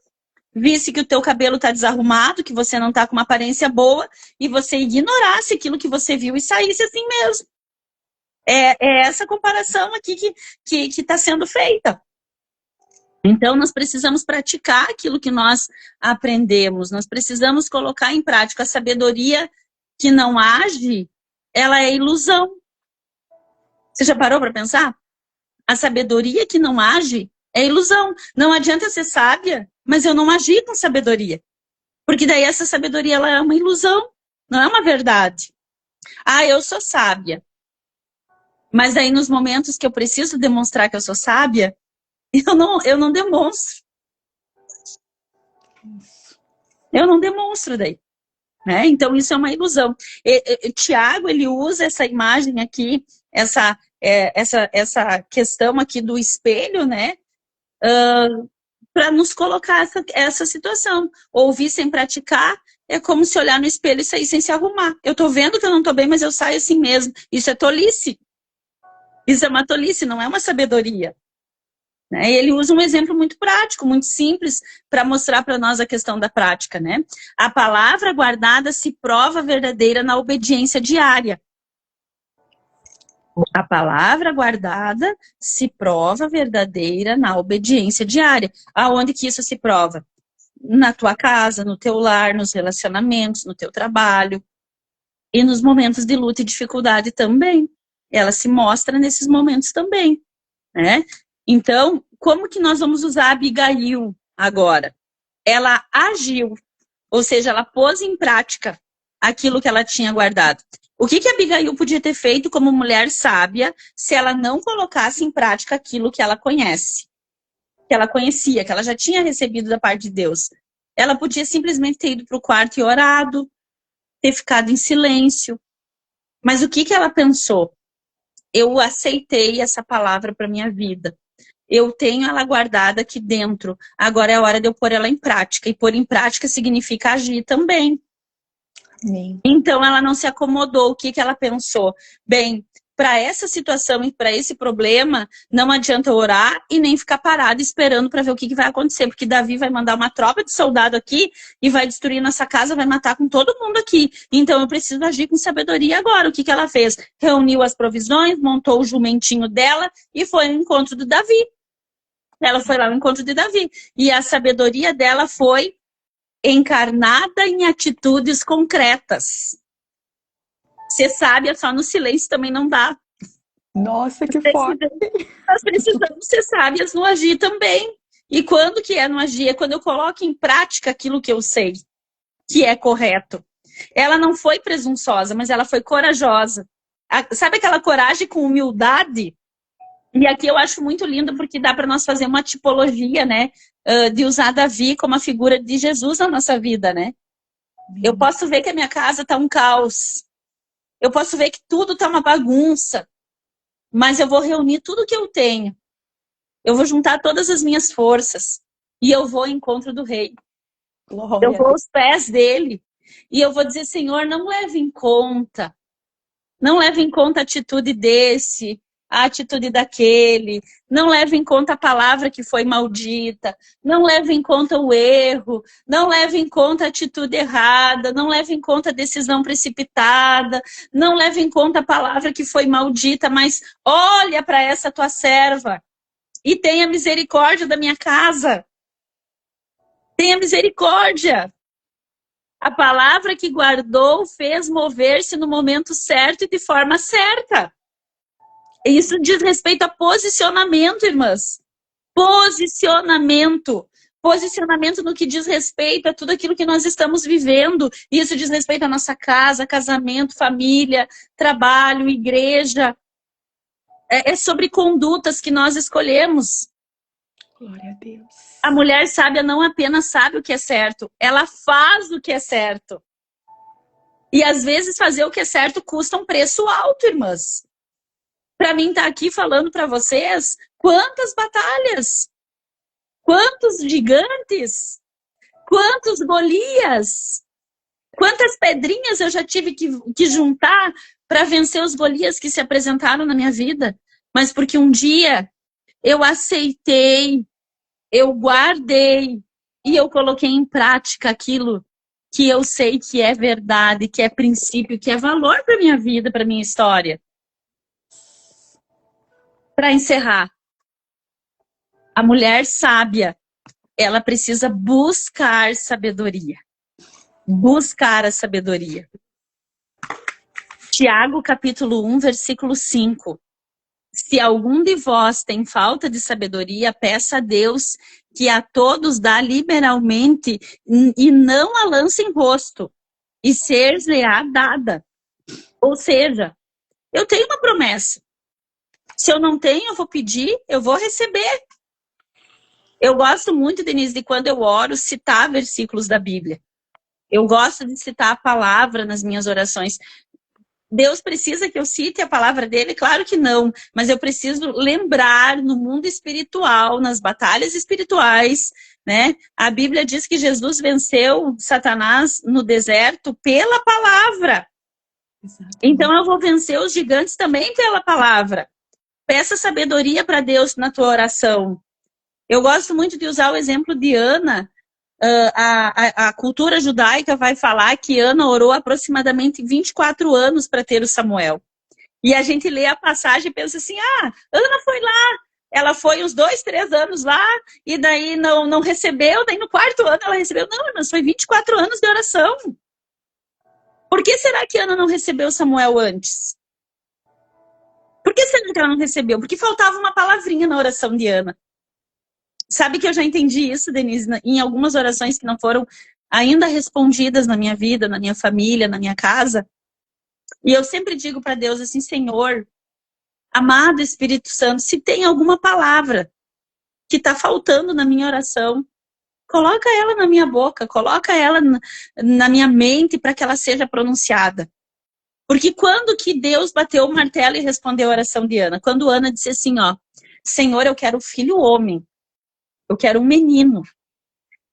visse que o teu cabelo está desarrumado, que você não está com uma aparência boa, e você ignorasse aquilo que você viu e saísse assim mesmo. É essa comparação aqui que está sendo feita. Então, nós precisamos praticar aquilo que nós aprendemos. Nós precisamos colocar em prática. A sabedoria que não age, ela é ilusão. Você já parou para pensar? A sabedoria que não age é ilusão. Não adianta ser sábia, mas eu não agi com sabedoria. Porque daí essa sabedoria ela é uma ilusão, não é uma verdade. Eu sou sábia. Mas aí nos momentos que eu preciso demonstrar que eu sou sábia, eu não demonstro. Eu não demonstro daí. Né? Então, isso é uma ilusão. Tiago, ele usa essa imagem aqui, essa questão aqui do espelho, né? Para nos colocar essa situação. Ouvir sem praticar é como se olhar no espelho e sair sem se arrumar. Eu tô vendo que eu não tô bem, mas eu saio assim mesmo. Isso é tolice. Isso é uma tolice, não é uma sabedoria. Né? Ele usa um exemplo muito prático, muito simples, para mostrar para nós a questão da prática. Né? A palavra guardada se prova verdadeira na obediência diária. A palavra guardada se prova verdadeira na obediência diária. Aonde que isso se prova? Na tua casa, no teu lar, nos relacionamentos, no teu trabalho. E nos momentos de luta e dificuldade também. Ela se mostra nesses momentos também. Né? Então, como que nós vamos usar a Abigail agora? Ela agiu, ou seja, ela pôs em prática aquilo que ela tinha guardado. O que a Abigail podia ter feito como mulher sábia se ela não colocasse em prática aquilo que ela conhece, que ela conhecia, que ela já tinha recebido da parte de Deus? Ela podia simplesmente ter ido para o quarto e orado, ter ficado em silêncio. Mas o que ela pensou? Eu aceitei essa palavra para minha vida. Eu tenho ela guardada aqui dentro. Agora é a hora de eu pôr ela em prática. E pôr em prática significa agir também. Amém. Então, ela não se acomodou. O que ela pensou? Bem, para essa situação e para esse problema, não adianta orar e nem ficar parado esperando para ver o que vai acontecer. Porque Davi vai mandar uma tropa de soldado aqui e vai destruir nossa casa, vai matar com todo mundo aqui. Então, eu preciso agir com sabedoria agora. O que ela fez? Reuniu as provisões, montou o jumentinho dela e foi ao encontro do Davi. Ela foi lá ao encontro de Davi. E a sabedoria dela foi encarnada em atitudes concretas. Ser sábia só no silêncio também não dá. Nossa, que forte. Nós precisamos ser sábias no agir também. E quando que é no agir? É quando eu coloco em prática aquilo que eu sei, que é correto. Ela não foi presunçosa, mas ela foi corajosa. Sabe aquela coragem com humildade? E aqui eu acho muito lindo porque dá para nós fazer uma tipologia, né? De usar Davi como a figura de Jesus na nossa vida, né? Eu posso ver que a minha casa tá um caos. Eu posso ver que tudo tá uma bagunça. Mas eu vou reunir tudo que eu tenho. Eu vou juntar todas as minhas forças. E eu vou ao encontro do rei. Glória Eu vou aos pés dele. E eu vou dizer, Senhor, não leve em conta. Não leve em conta a atitude desse, a atitude daquele, não leve em conta a palavra que foi maldita, não leve em conta o erro, não leve em conta a atitude errada, não leve em conta a decisão precipitada, não leve em conta a palavra que foi maldita, mas olha para essa tua serva e tenha misericórdia da minha casa. Tenha misericórdia. A palavra que guardou fez mover-se no momento certo e de forma certa. Isso diz respeito a posicionamento, irmãs. Posicionamento. Posicionamento no que diz respeito a tudo aquilo que nós estamos vivendo. Isso diz respeito à nossa casa, casamento, família, trabalho, igreja. É sobre condutas que nós escolhemos. Glória a Deus. A mulher sábia não apenas sabe o que é certo, ela faz o que é certo. E às vezes fazer o que é certo custa um preço alto, irmãs. Para mim estar aqui falando para vocês quantas batalhas, quantos gigantes, quantos Golias, quantas pedrinhas eu já tive que juntar para vencer os Golias que se apresentaram na minha vida. Mas porque um dia eu aceitei, eu guardei e eu coloquei em prática aquilo que eu sei que é verdade, que é princípio, que é valor para minha vida, para minha história. Para encerrar, a mulher sábia, ela precisa buscar sabedoria. Buscar a sabedoria. Tiago, capítulo 1, versículo 5. Se algum de vós tem falta de sabedoria, peça a Deus, que a todos dá liberalmente, e não a lança em rosto, e ser-lhe-á dada. Ou seja, eu tenho uma promessa. Se eu não tenho, eu vou pedir, eu vou receber. Eu gosto muito, Denise, de quando eu oro, citar versículos da Bíblia. Eu gosto de citar a palavra nas minhas orações. Deus precisa que eu cite a palavra dele? Claro que não, mas eu preciso lembrar no mundo espiritual, nas batalhas espirituais, né? A Bíblia diz que Jesus venceu Satanás no deserto pela palavra. Exatamente. Então eu vou vencer os gigantes também pela palavra. Peça sabedoria para Deus na tua oração. Eu gosto muito de usar o exemplo de Ana. A cultura judaica vai falar que Ana orou aproximadamente 24 anos para ter o Samuel. E a gente lê a passagem e pensa assim, Ana foi lá, ela foi uns 2, 3 anos lá, e daí não recebeu, daí no 4º ano ela recebeu. Não, irmãs, foi 24 anos de oração. Por que será que Ana não recebeu Samuel antes? Por que será que ela não recebeu? Porque faltava uma palavrinha na oração de Ana. Sabe que eu já entendi isso, Denise, em algumas orações que não foram ainda respondidas na minha vida, na minha família, na minha casa. E eu sempre digo para Deus assim, Senhor, amado Espírito Santo, se tem alguma palavra que está faltando na minha oração, coloca ela na minha boca, coloca ela na minha mente para que ela seja pronunciada. Porque quando que Deus bateu o martelo e respondeu a oração de Ana? Quando Ana disse assim, Senhor, eu quero filho homem. Eu quero um menino.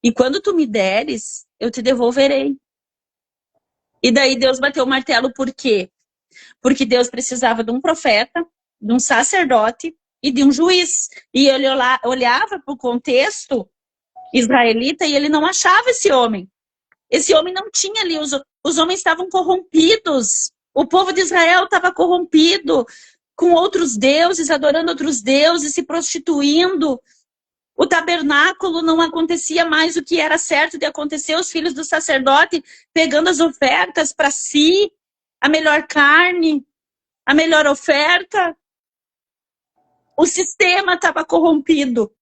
E quando tu me deres, eu te devolverei. E daí Deus bateu o martelo por quê? Porque Deus precisava de um profeta, de um sacerdote e de um juiz. E ele olhava para o contexto israelita e ele não achava esse homem. Esse homem não tinha ali, os homens estavam corrompidos. O povo de Israel estava corrompido com outros deuses, adorando outros deuses, se prostituindo. O tabernáculo não acontecia mais o que era certo de acontecer. Os filhos do sacerdote pegando as ofertas para si, a melhor carne, a melhor oferta. O sistema estava corrompido.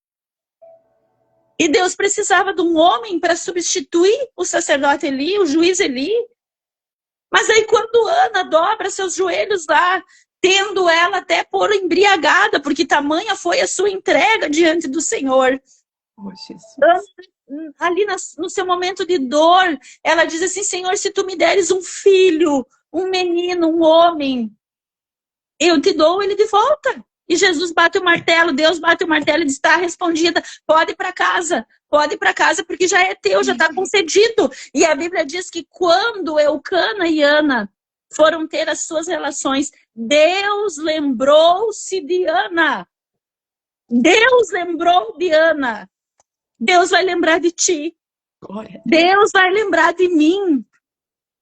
E Deus precisava de um homem para substituir o sacerdote Eli, o juiz Eli. Mas aí quando Ana dobra seus joelhos lá, tendo ela até por embriagada, porque tamanha foi a sua entrega diante do Senhor. Oh, Jesus. Ali no seu momento de dor, ela diz assim, Senhor, se tu me deres um filho, um menino, um homem, eu te dou ele de volta. E Jesus bate o martelo, Deus bate o martelo e diz, está respondida, pode ir para casa, porque já é teu, já está concedido. E a Bíblia diz que quando Eucana e Ana foram ter as suas relações, Deus lembrou-se de Ana. Deus lembrou de Ana. Deus vai lembrar de ti. Deus vai lembrar de mim.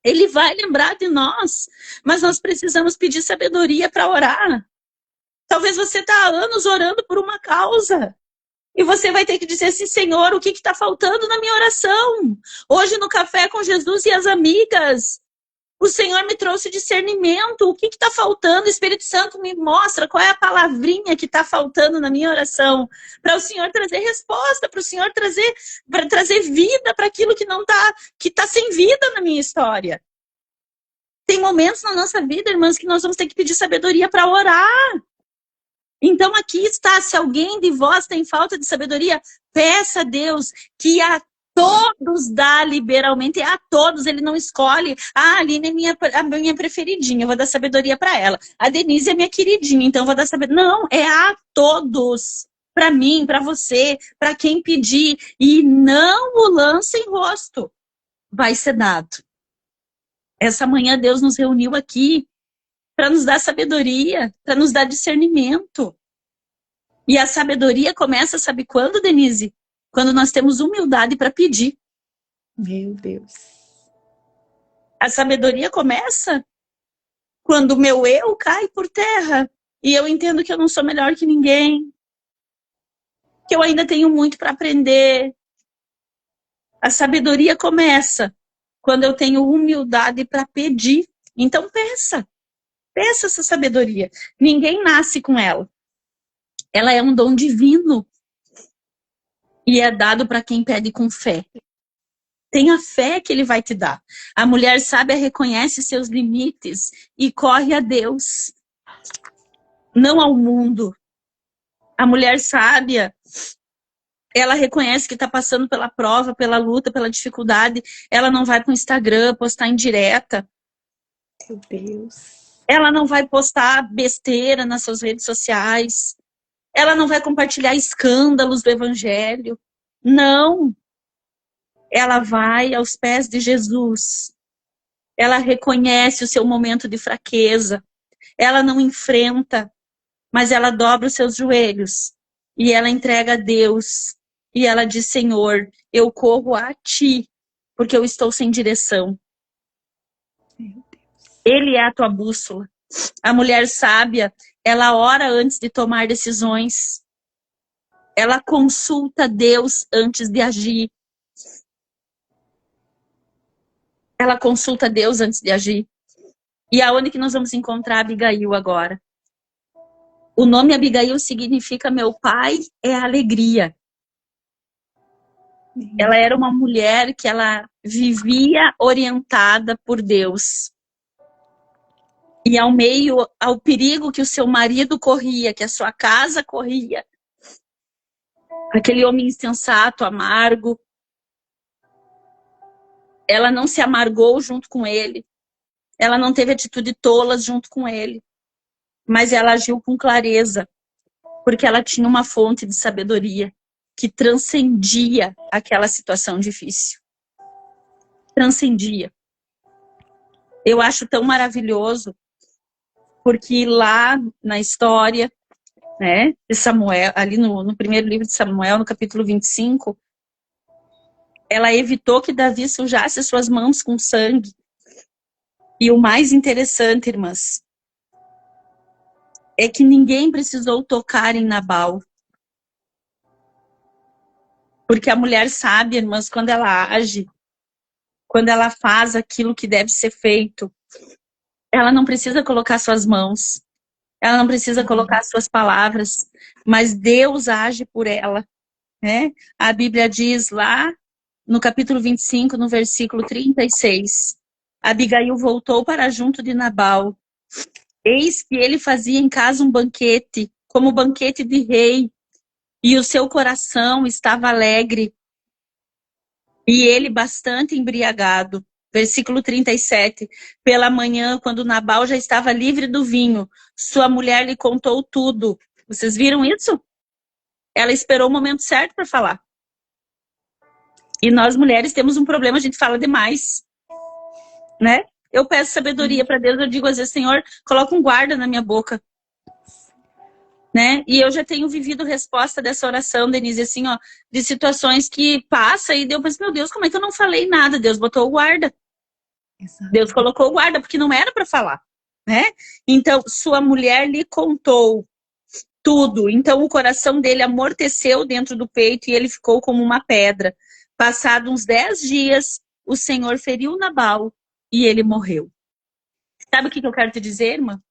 Ele vai lembrar de nós. Mas nós precisamos pedir sabedoria para orar. Talvez você está há anos orando por uma causa. E você vai ter que dizer assim, Senhor, o que está faltando na minha oração? Hoje no Café com Jesus e as amigas, o Senhor me trouxe discernimento. O que está faltando? O Espírito Santo me mostra qual é a palavrinha que está faltando na minha oração. Para o Senhor trazer resposta, para o Senhor trazer vida para aquilo que tá sem vida na minha história. Tem momentos na nossa vida, irmãs, que nós vamos ter que pedir sabedoria para orar. Então aqui está, se alguém de vós tem falta de sabedoria, peça a Deus que a todos dá liberalmente, a todos, ele não escolhe, a Aline é a minha preferidinha, eu vou dar sabedoria para ela, a Denise é minha queridinha, então eu vou dar sabedoria, não, é a todos, para mim, para você, para quem pedir, e não o lance em rosto, vai ser dado. Essa manhã Deus nos reuniu aqui para nos dar sabedoria, para nos dar discernimento. E a sabedoria começa, sabe quando, Denise? Quando nós temos humildade para pedir. Meu Deus. A sabedoria começa quando o meu eu cai por terra e eu entendo que eu não sou melhor que ninguém, que eu ainda tenho muito para aprender. A sabedoria começa quando eu tenho humildade para pedir. Então peça essa sabedoria. Ninguém nasce com ela. Ela é um dom divino e é dado para quem pede com fé. Tenha fé que ele vai te dar. A mulher sábia reconhece seus limites e corre a Deus, não ao mundo. A mulher sábia, Ela reconhece que está passando pela prova, pela luta, pela dificuldade. Ela não vai para o Instagram postar indireta. Meu Deus. Ela não vai postar besteira nas suas redes sociais. Ela não vai compartilhar escândalos do evangelho. Não. Ela vai aos pés de Jesus. Ela reconhece o seu momento de fraqueza. Ela não enfrenta, mas ela dobra os seus joelhos. E ela entrega a Deus. E ela diz, Senhor, eu corro a Ti, porque eu estou sem direção. Ele é a tua bússola. A mulher sábia, ela ora antes de tomar decisões. Ela consulta Deus antes de agir. Ela consulta Deus antes de agir. E aonde que nós vamos encontrar Abigail agora? O nome Abigail significa meu pai é alegria. Ela era uma mulher que ela vivia orientada por Deus. E ao perigo que o seu marido corria, que a sua casa corria, aquele homem insensato, amargo, ela não se amargou junto com ele. Ela não teve atitude tolas junto com ele. Mas ela agiu com clareza, porque ela tinha uma fonte de sabedoria que transcendia aquela situação difícil. Transcendia. Eu acho tão maravilhoso, porque lá na história, né, de Samuel, ali no primeiro livro de Samuel, no capítulo 25, ela evitou que Davi sujasse suas mãos com sangue. E o mais interessante, irmãs, é que ninguém precisou tocar em Nabal. Porque a mulher sábia, irmãs, quando ela age, quando ela faz aquilo que deve ser feito, ela não precisa colocar suas mãos, ela não precisa colocar suas palavras, mas Deus age por ela, né? A Bíblia diz lá no capítulo 25, no versículo 36, Abigail voltou para junto de Nabal. Eis que ele fazia em casa um banquete, como banquete de rei, e o seu coração estava alegre, e ele bastante embriagado. Versículo 37. Pela manhã, quando Nabal já estava livre do vinho, sua mulher lhe contou tudo. Vocês viram isso? Ela esperou o momento certo para falar. E nós mulheres temos um problema, a gente fala demais, né? Eu peço sabedoria para Deus, eu digo às vezes, Senhor, coloca um guarda na minha boca. Né? E eu já tenho vivido resposta dessa oração, Denise, assim, ó, de situações que passa e eu penso, meu Deus, como é que eu não falei nada? Deus botou o guarda. Exato. Deus colocou o guarda, porque não era para falar, né? Então, sua mulher lhe contou tudo. Então, o coração dele amorteceu dentro do peito e ele ficou como uma pedra. Passados uns 10 dias, o Senhor feriu Nabal e ele morreu. Sabe o que eu quero te dizer, irmã?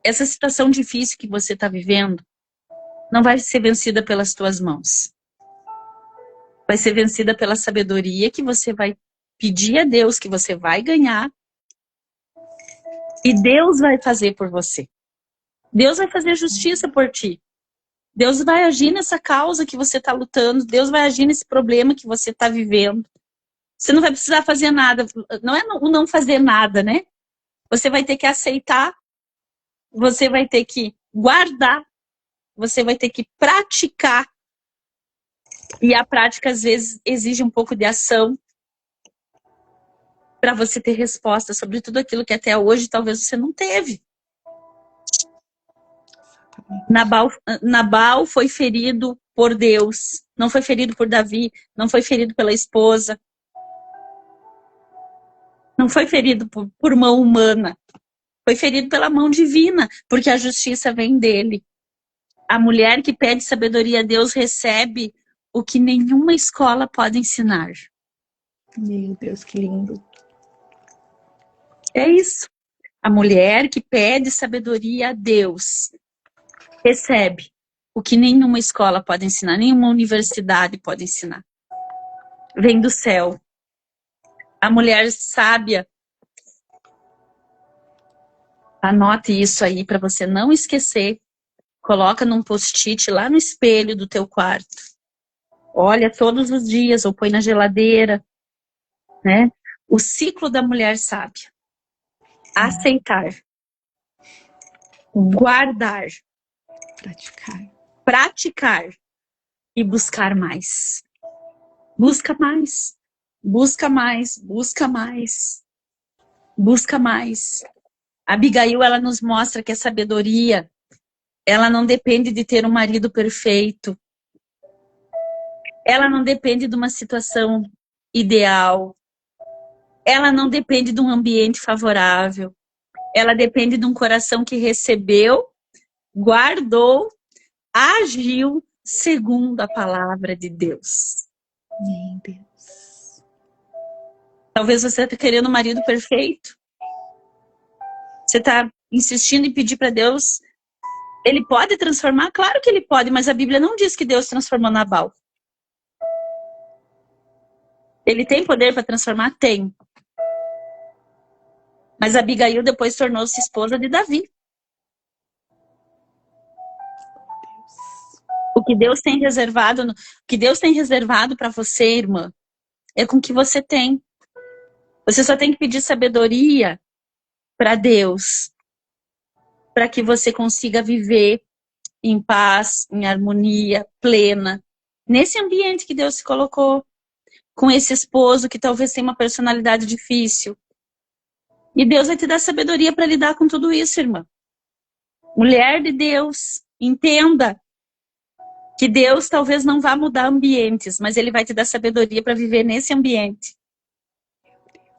Essa situação difícil que você está vivendo não vai ser vencida pelas tuas mãos. Vai ser vencida pela sabedoria que você vai pedir a Deus, que você vai ganhar. E Deus vai fazer por você. Deus vai fazer justiça por ti. Deus vai agir nessa causa que você está lutando. Deus vai agir nesse problema que você está vivendo. Você não vai precisar fazer nada. Não é o não fazer nada, né? Você vai ter que aceitar. Você vai ter que guardar, você vai ter que praticar. E a prática, às vezes, exige um pouco de ação para você ter resposta sobre tudo aquilo que até hoje talvez você não teve. Nabal foi ferido por Deus, não foi ferido por Davi, não foi ferido pela esposa, não foi ferido por mão humana. Foi ferido pela mão divina, porque a justiça vem dele. A mulher que pede sabedoria a Deus recebe o que nenhuma escola pode ensinar. Meu Deus, que lindo. É isso. A mulher que pede sabedoria a Deus recebe o que nenhuma escola pode ensinar, nenhuma universidade pode ensinar. Vem do céu. A mulher sábia, anote isso aí para você não esquecer. Coloca num post-it lá no espelho do teu quarto. Olha todos os dias, ou põe na geladeira, né? O ciclo da mulher sábia. Aceitar. Guardar. Praticar. E buscar mais. Busca mais. Busca mais. Busca mais. Busca mais. Abigail, ela nos mostra que a sabedoria, ela não depende de ter um marido perfeito. Ela não depende de uma situação ideal. Ela não depende de um ambiente favorável. Ela depende de um coração que recebeu, guardou, agiu segundo a palavra de Deus. Meu Deus. Talvez você esteja querendo um marido perfeito. Você está insistindo em pedir para Deus. Ele pode transformar? Claro que ele pode, mas a Bíblia não diz que Deus transformou Nabal. Ele tem poder para transformar? Tem. Mas Abigail depois tornou-se esposa de Davi. O que Deus tem reservado para você, irmã, é com o que você tem. Você só tem que pedir sabedoria para Deus, para que você consiga viver em paz, em harmonia plena, nesse ambiente que Deus se colocou, com esse esposo que talvez tenha uma personalidade difícil. E Deus vai te dar sabedoria para lidar com tudo isso, irmã. Mulher de Deus, entenda que Deus talvez não vá mudar ambientes, mas Ele vai te dar sabedoria para viver nesse ambiente.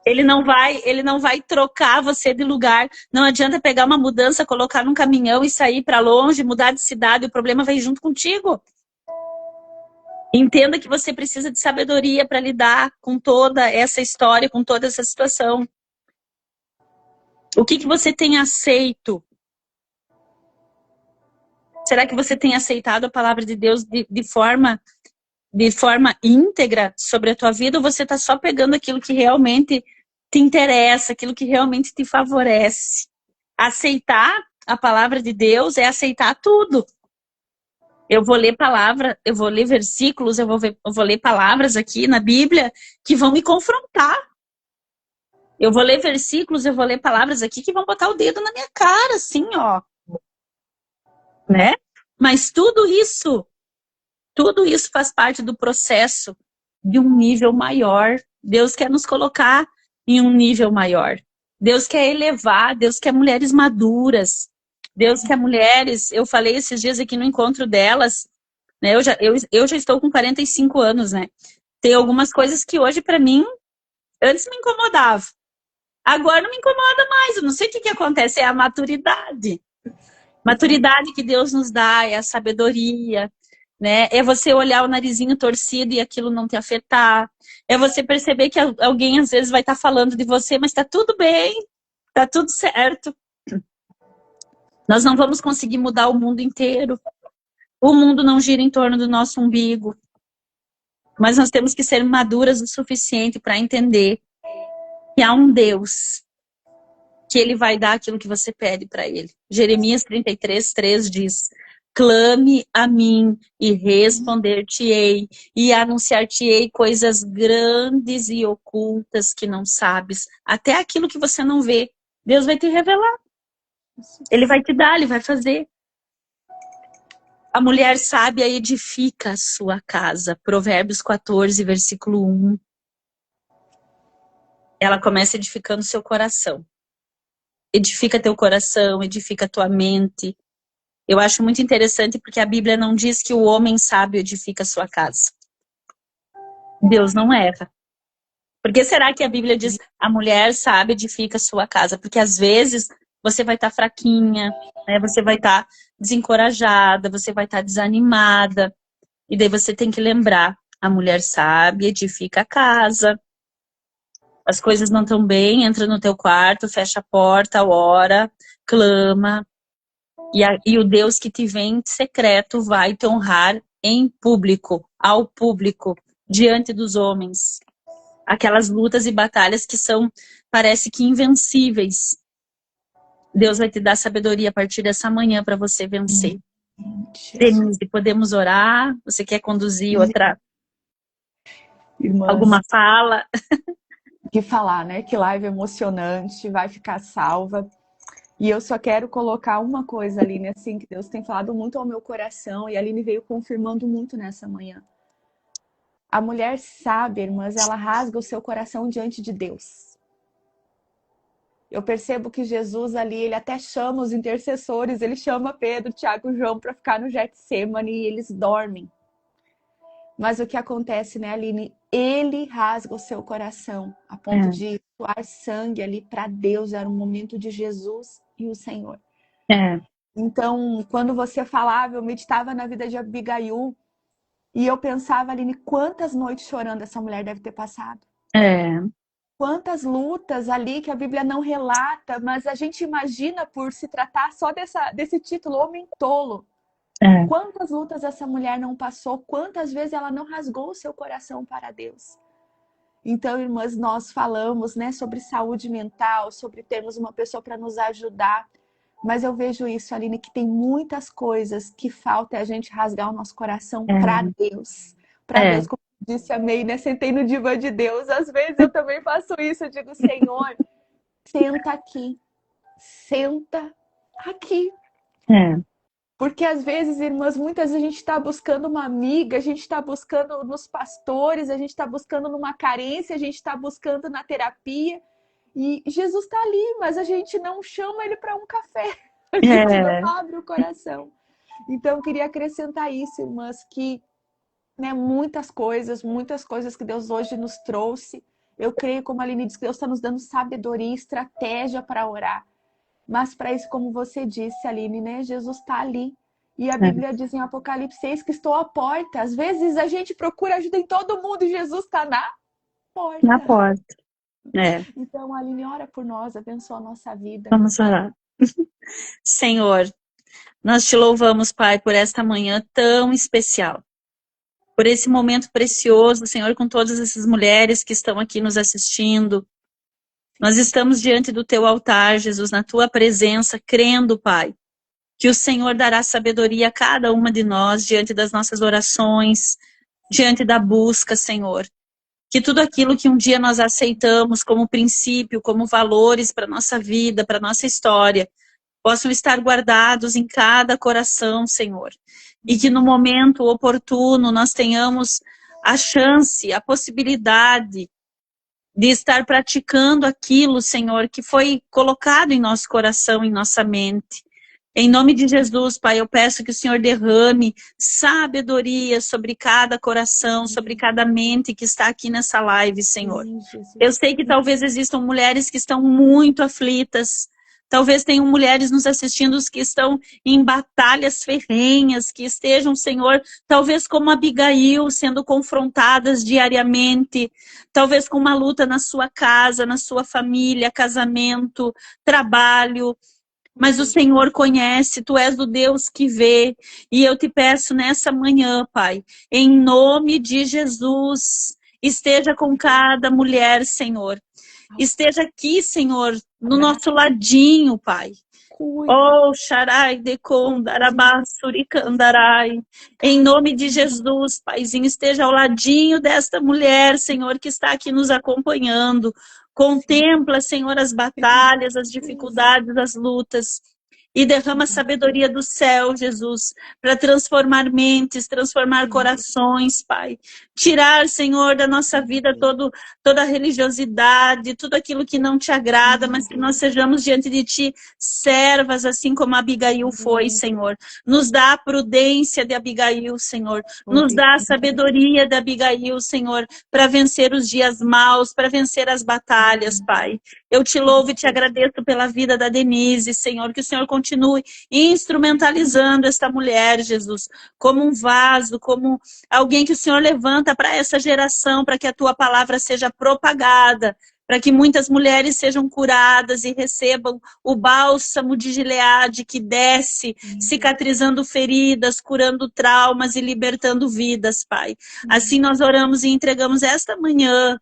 Ele não vai trocar você de lugar. Não adianta pegar uma mudança, colocar num caminhão e sair para longe, mudar de cidade, o problema vem junto contigo. Entenda que você precisa de sabedoria para lidar com toda essa história, com toda essa situação. O que você tem aceito? Será que você tem aceitado a palavra de Deus de forma íntegra sobre a tua vida? Ou você está só pegando aquilo que realmente te interessa, aquilo que realmente te favorece? Aceitar a palavra de Deus é aceitar tudo. Eu vou ler versículos, eu vou ler palavras aqui na Bíblia que vão me confrontar. Eu vou ler versículos, eu vou ler palavras aqui que vão botar o dedo na minha cara, assim, ó. Né? Mas tudo isso faz parte do processo de um nível maior. Deus quer nos colocar em um nível maior. Deus quer elevar, Deus quer mulheres maduras. Deus quer mulheres, eu falei esses dias aqui no encontro delas, né? Eu já estou com 45 anos, né? Tem algumas coisas que hoje para mim, antes me incomodavam. Agora não me incomoda mais, eu não sei o que acontece, é a maturidade. Maturidade que Deus nos dá, é a sabedoria, né? É você olhar o narizinho torcido e aquilo não te afetar. É você perceber que alguém às vezes vai estar falando de você, mas tá tudo bem, tá tudo certo. Nós não vamos conseguir mudar o mundo inteiro. O mundo não gira em torno do nosso umbigo. Mas nós temos que ser maduras o suficiente para entender que há um Deus que Ele vai dar aquilo que você pede para Ele. Jeremias 33:3 diz: clame a mim e responder-te-ei e anunciar-te-ei coisas grandes e ocultas que não sabes. Até aquilo que você não vê, Deus vai te revelar. Ele vai te dar, Ele vai fazer. A mulher sábia edifica a sua casa. Provérbios 14, versículo 1. Ela começa edificando seu coração. Edifica teu coração, edifica tua mente. Eu acho muito interessante porque a Bíblia não diz que o homem sábio edifica a sua casa. Deus não erra. Por que será que a Bíblia diz a mulher sábia edifica a sua casa? Porque às vezes você vai estar fraquinha, né? Você vai estar desencorajada, você vai estar desanimada. E daí você tem que lembrar, a mulher sábia edifica a casa. As coisas não estão bem, entra no teu quarto, fecha a porta, ora, clama. E o Deus que te vê em secreto vai te honrar em público, ao público, diante dos homens. Aquelas lutas e batalhas que são, parece que invencíveis. Deus vai te dar sabedoria a partir dessa manhã para você vencer. Denise, podemos orar? Você quer conduzir Irmãs, alguma fala? que falar, né? Que live emocionante, vai ficar salva. E eu só quero colocar uma coisa, Aline, assim, que Deus tem falado muito ao meu coração, e a Aline veio confirmando muito nessa manhã. A mulher sábia, irmãs, ela rasga o seu coração diante de Deus. Eu percebo que Jesus ali, ele até chama os intercessores, ele chama Pedro, Tiago e João para ficar no Getsemane e eles dormem. Mas o que acontece, né, Aline? Ele rasga o seu coração a ponto de suar sangue ali para Deus. Era um momento de Jesus e o Senhor. Então, quando você falava, eu meditava na vida de Abigail e eu pensava, Aline, quantas noites chorando essa mulher deve ter passado. Quantas lutas ali que a Bíblia não relata, mas a gente imagina por se tratar só desse título, homem tolo. Quantas lutas essa mulher não passou, quantas vezes ela não rasgou o seu coração para Deus. Então, irmãs, nós falamos, né, sobre saúde mental, sobre termos uma pessoa para nos ajudar, mas eu vejo isso, Aline, que tem muitas coisas que falta a gente rasgar o nosso coração para Deus. Para Deus, como disse a May, né, sentei no divã de Deus. Às vezes eu também faço isso, eu digo, Senhor, senta aqui, senta aqui. Porque às vezes, irmãs, muitas vezes a gente está buscando uma amiga, a gente está buscando nos pastores, a gente está buscando numa carência, a gente está buscando na terapia. E Jesus está ali, mas a gente não chama ele para um café. A gente não abre o coração. Então, eu queria acrescentar isso, irmãs, que né, muitas coisas que Deus hoje nos trouxe. Eu creio, como a Aline disse, que Deus está nos dando sabedoria e estratégia para orar. Mas para isso, como você disse, Aline, né? Jesus está ali. E a Bíblia diz em Apocalipse 6 que estou à porta. Às vezes a gente procura ajuda em todo mundo e Jesus está na porta. Na porta. Então, Aline, ora por nós, abençoa a nossa vida. Vamos orar. Senhor, nós te louvamos, Pai, por esta manhã tão especial. Por esse momento precioso, Senhor, com todas essas mulheres que estão aqui nos assistindo. Nós estamos diante do teu altar, Jesus, na tua presença, crendo, Pai, que o Senhor dará sabedoria a cada uma de nós diante das nossas orações, diante da busca, Senhor. Que tudo aquilo que um dia nós aceitamos como princípio, como valores para a nossa vida, para a nossa história, possam estar guardados em cada coração, Senhor. E que no momento oportuno nós tenhamos a chance, a possibilidade de estar praticando aquilo, Senhor, que foi colocado em nosso coração, em nossa mente. Em nome de Jesus, Pai, eu peço que o Senhor derrame sabedoria sobre cada coração, sobre cada mente que está aqui nessa live, Senhor. Eu sei que talvez existam mulheres que estão muito aflitas, talvez tenham mulheres nos assistindo que estão em batalhas ferrenhas, que estejam, Senhor, talvez como Abigail, sendo confrontadas diariamente, talvez com uma luta na sua casa, na sua família, casamento, trabalho. Mas o Senhor conhece, Tu és o Deus que vê. E eu te peço nessa manhã, Pai, em nome de Jesus, esteja com cada mulher, Senhor. Esteja aqui, Senhor, no nosso ladinho, Pai. Oh, Sharai de Kondarabasurikandarai. Em nome de Jesus, Paizinho, esteja ao ladinho desta mulher, Senhor, que está aqui nos acompanhando. Contempla, Senhor, as batalhas, as dificuldades, as lutas. E derrama a sabedoria do céu, Jesus, para transformar mentes, transformar corações, Pai. Tirar, Senhor, da nossa vida toda a religiosidade, tudo aquilo que não te agrada, mas que nós sejamos diante de Ti servas, assim como Abigail foi, Senhor. Nos dá a prudência de Abigail, Senhor. Nos dá a sabedoria de Abigail, Senhor, para vencer os dias maus, para vencer as batalhas, Pai. Eu te louvo e te agradeço pela vida da Denise, Senhor, que o Senhor continue instrumentalizando esta mulher, Jesus, como um vaso, como alguém que o Senhor levanta para essa geração, para que a tua palavra seja propagada, para que muitas mulheres sejam curadas e recebam o bálsamo de Gileade que desce, cicatrizando feridas, curando traumas e libertando vidas, Pai. Assim nós oramos e entregamos esta manhã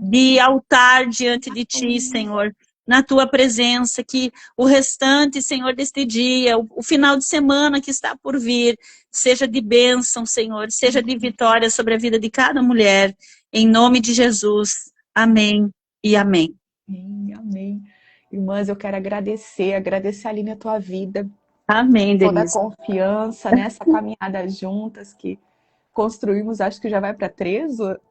de altar diante de Ti, Senhor. na tua presença, que o restante, Senhor, deste dia, o final de semana que está por vir, seja de bênção, Senhor, seja de vitória sobre a vida de cada mulher, em nome de Jesus. Amém e amém. Amém, amém. Irmãs, eu quero agradecer, Aline, a tua vida, Amém, toda a Denise. confiança nessa caminhada juntas que construímos, acho que já vai para três anos.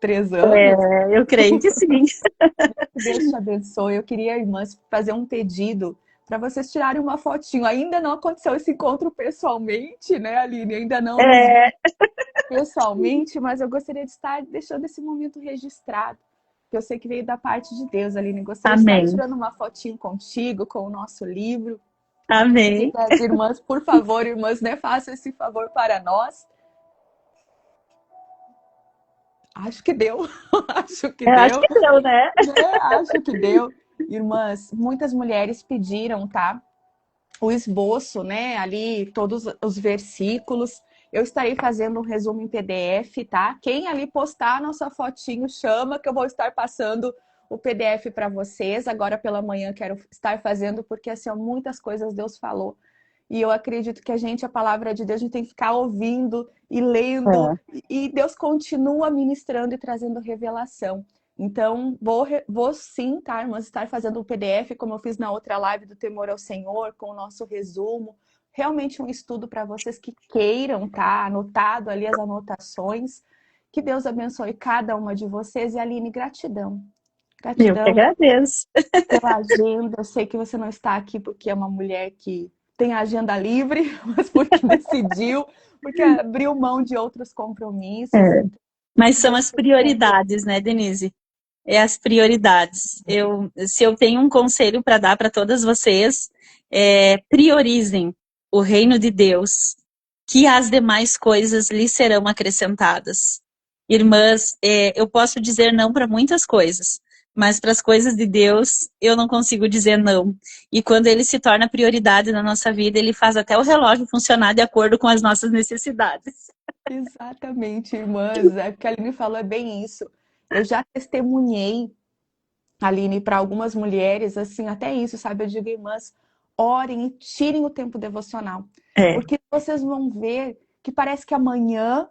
Eu creio que sim. Que Deus te abençoe. Eu queria, irmãs, fazer um pedido para vocês tirarem uma fotinho. Ainda não aconteceu esse encontro pessoalmente, né, Aline? Ainda não nos É, pessoalmente, mas eu gostaria de estar deixando esse momento registrado, que eu sei que veio da parte de Deus, Aline. Gostaria de estar amém. tirando uma fotinho contigo, com o nosso livro. Amém. Pedir às irmãs, por favor, irmãs, né, façam esse favor para nós. Acho que deu, acho que Eu acho deu, que deu, né? né? Acho que deu. Irmãs, muitas mulheres pediram, tá? O esboço, né? Ali, todos os versículos. Eu estarei fazendo um resumo em PDF, tá? Quem ali postar a nossa fotinho, chama que eu vou estar passando o PDF para vocês. Agora pela manhã quero estar fazendo, porque assim, muitas coisas Deus falou. E eu acredito que a palavra de Deus, a gente tem que ficar ouvindo e lendo, É. e Deus continua ministrando e trazendo revelação. Então, vou sim, tá, irmãs, estar fazendo um PDF, como eu fiz na outra live do Temor ao Senhor, com o nosso resumo. Realmente um estudo para vocês que queiram, tá? Anotado ali as anotações. Que Deus abençoe cada uma de vocês. E Aline, gratidão. Eu que Gratidão agradeço. pela agenda. Eu sei que você não está aqui porque é uma mulher que tem a agenda livre, mas porque decidiu, porque abriu mão de outros compromissos. É. Então, Mas que são Deus as te recebe. prioridades, né, Denise? É as prioridades. Se eu tenho um conselho para dar para todas vocês, priorizem o reino de Deus, que as demais coisas lhe serão acrescentadas. Irmãs, eu posso dizer não para muitas coisas, mas para as coisas de Deus eu não consigo dizer não. E quando ele se torna prioridade na nossa vida, ele faz até o relógio funcionar de acordo com as nossas necessidades. Exatamente, irmãs. É o que a Aline falou, é bem isso. Eu já testemunhei, Aline, para algumas mulheres, assim, até isso, sabe? Eu digo, irmãs, orem e tirem o tempo devocional. É, Porque vocês vão ver que parece que amanhã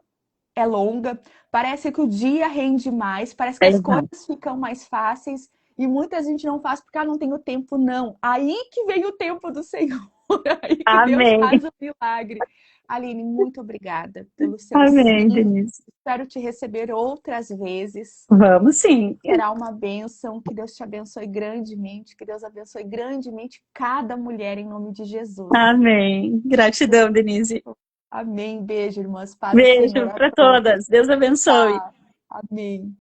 é longa, parece que o dia rende mais, parece que é as exato. coisas ficam mais fáceis e muita gente não faz porque não tem o tempo, não. Aí que vem o tempo do Senhor, aí que Deus Amém. faz o milagre. Aline, muito obrigada pelo seu Amém, sim. Denise. Espero te receber outras vezes. Vamos sim. Será uma bênção. Que Deus te abençoe grandemente. Que Deus abençoe grandemente cada mulher em nome de Jesus. Amém. Gratidão, Denise. Amém. Beijo, irmãs. Paz do Senhor Beijo a para todas. todas. Deus abençoe. Tá. Amém.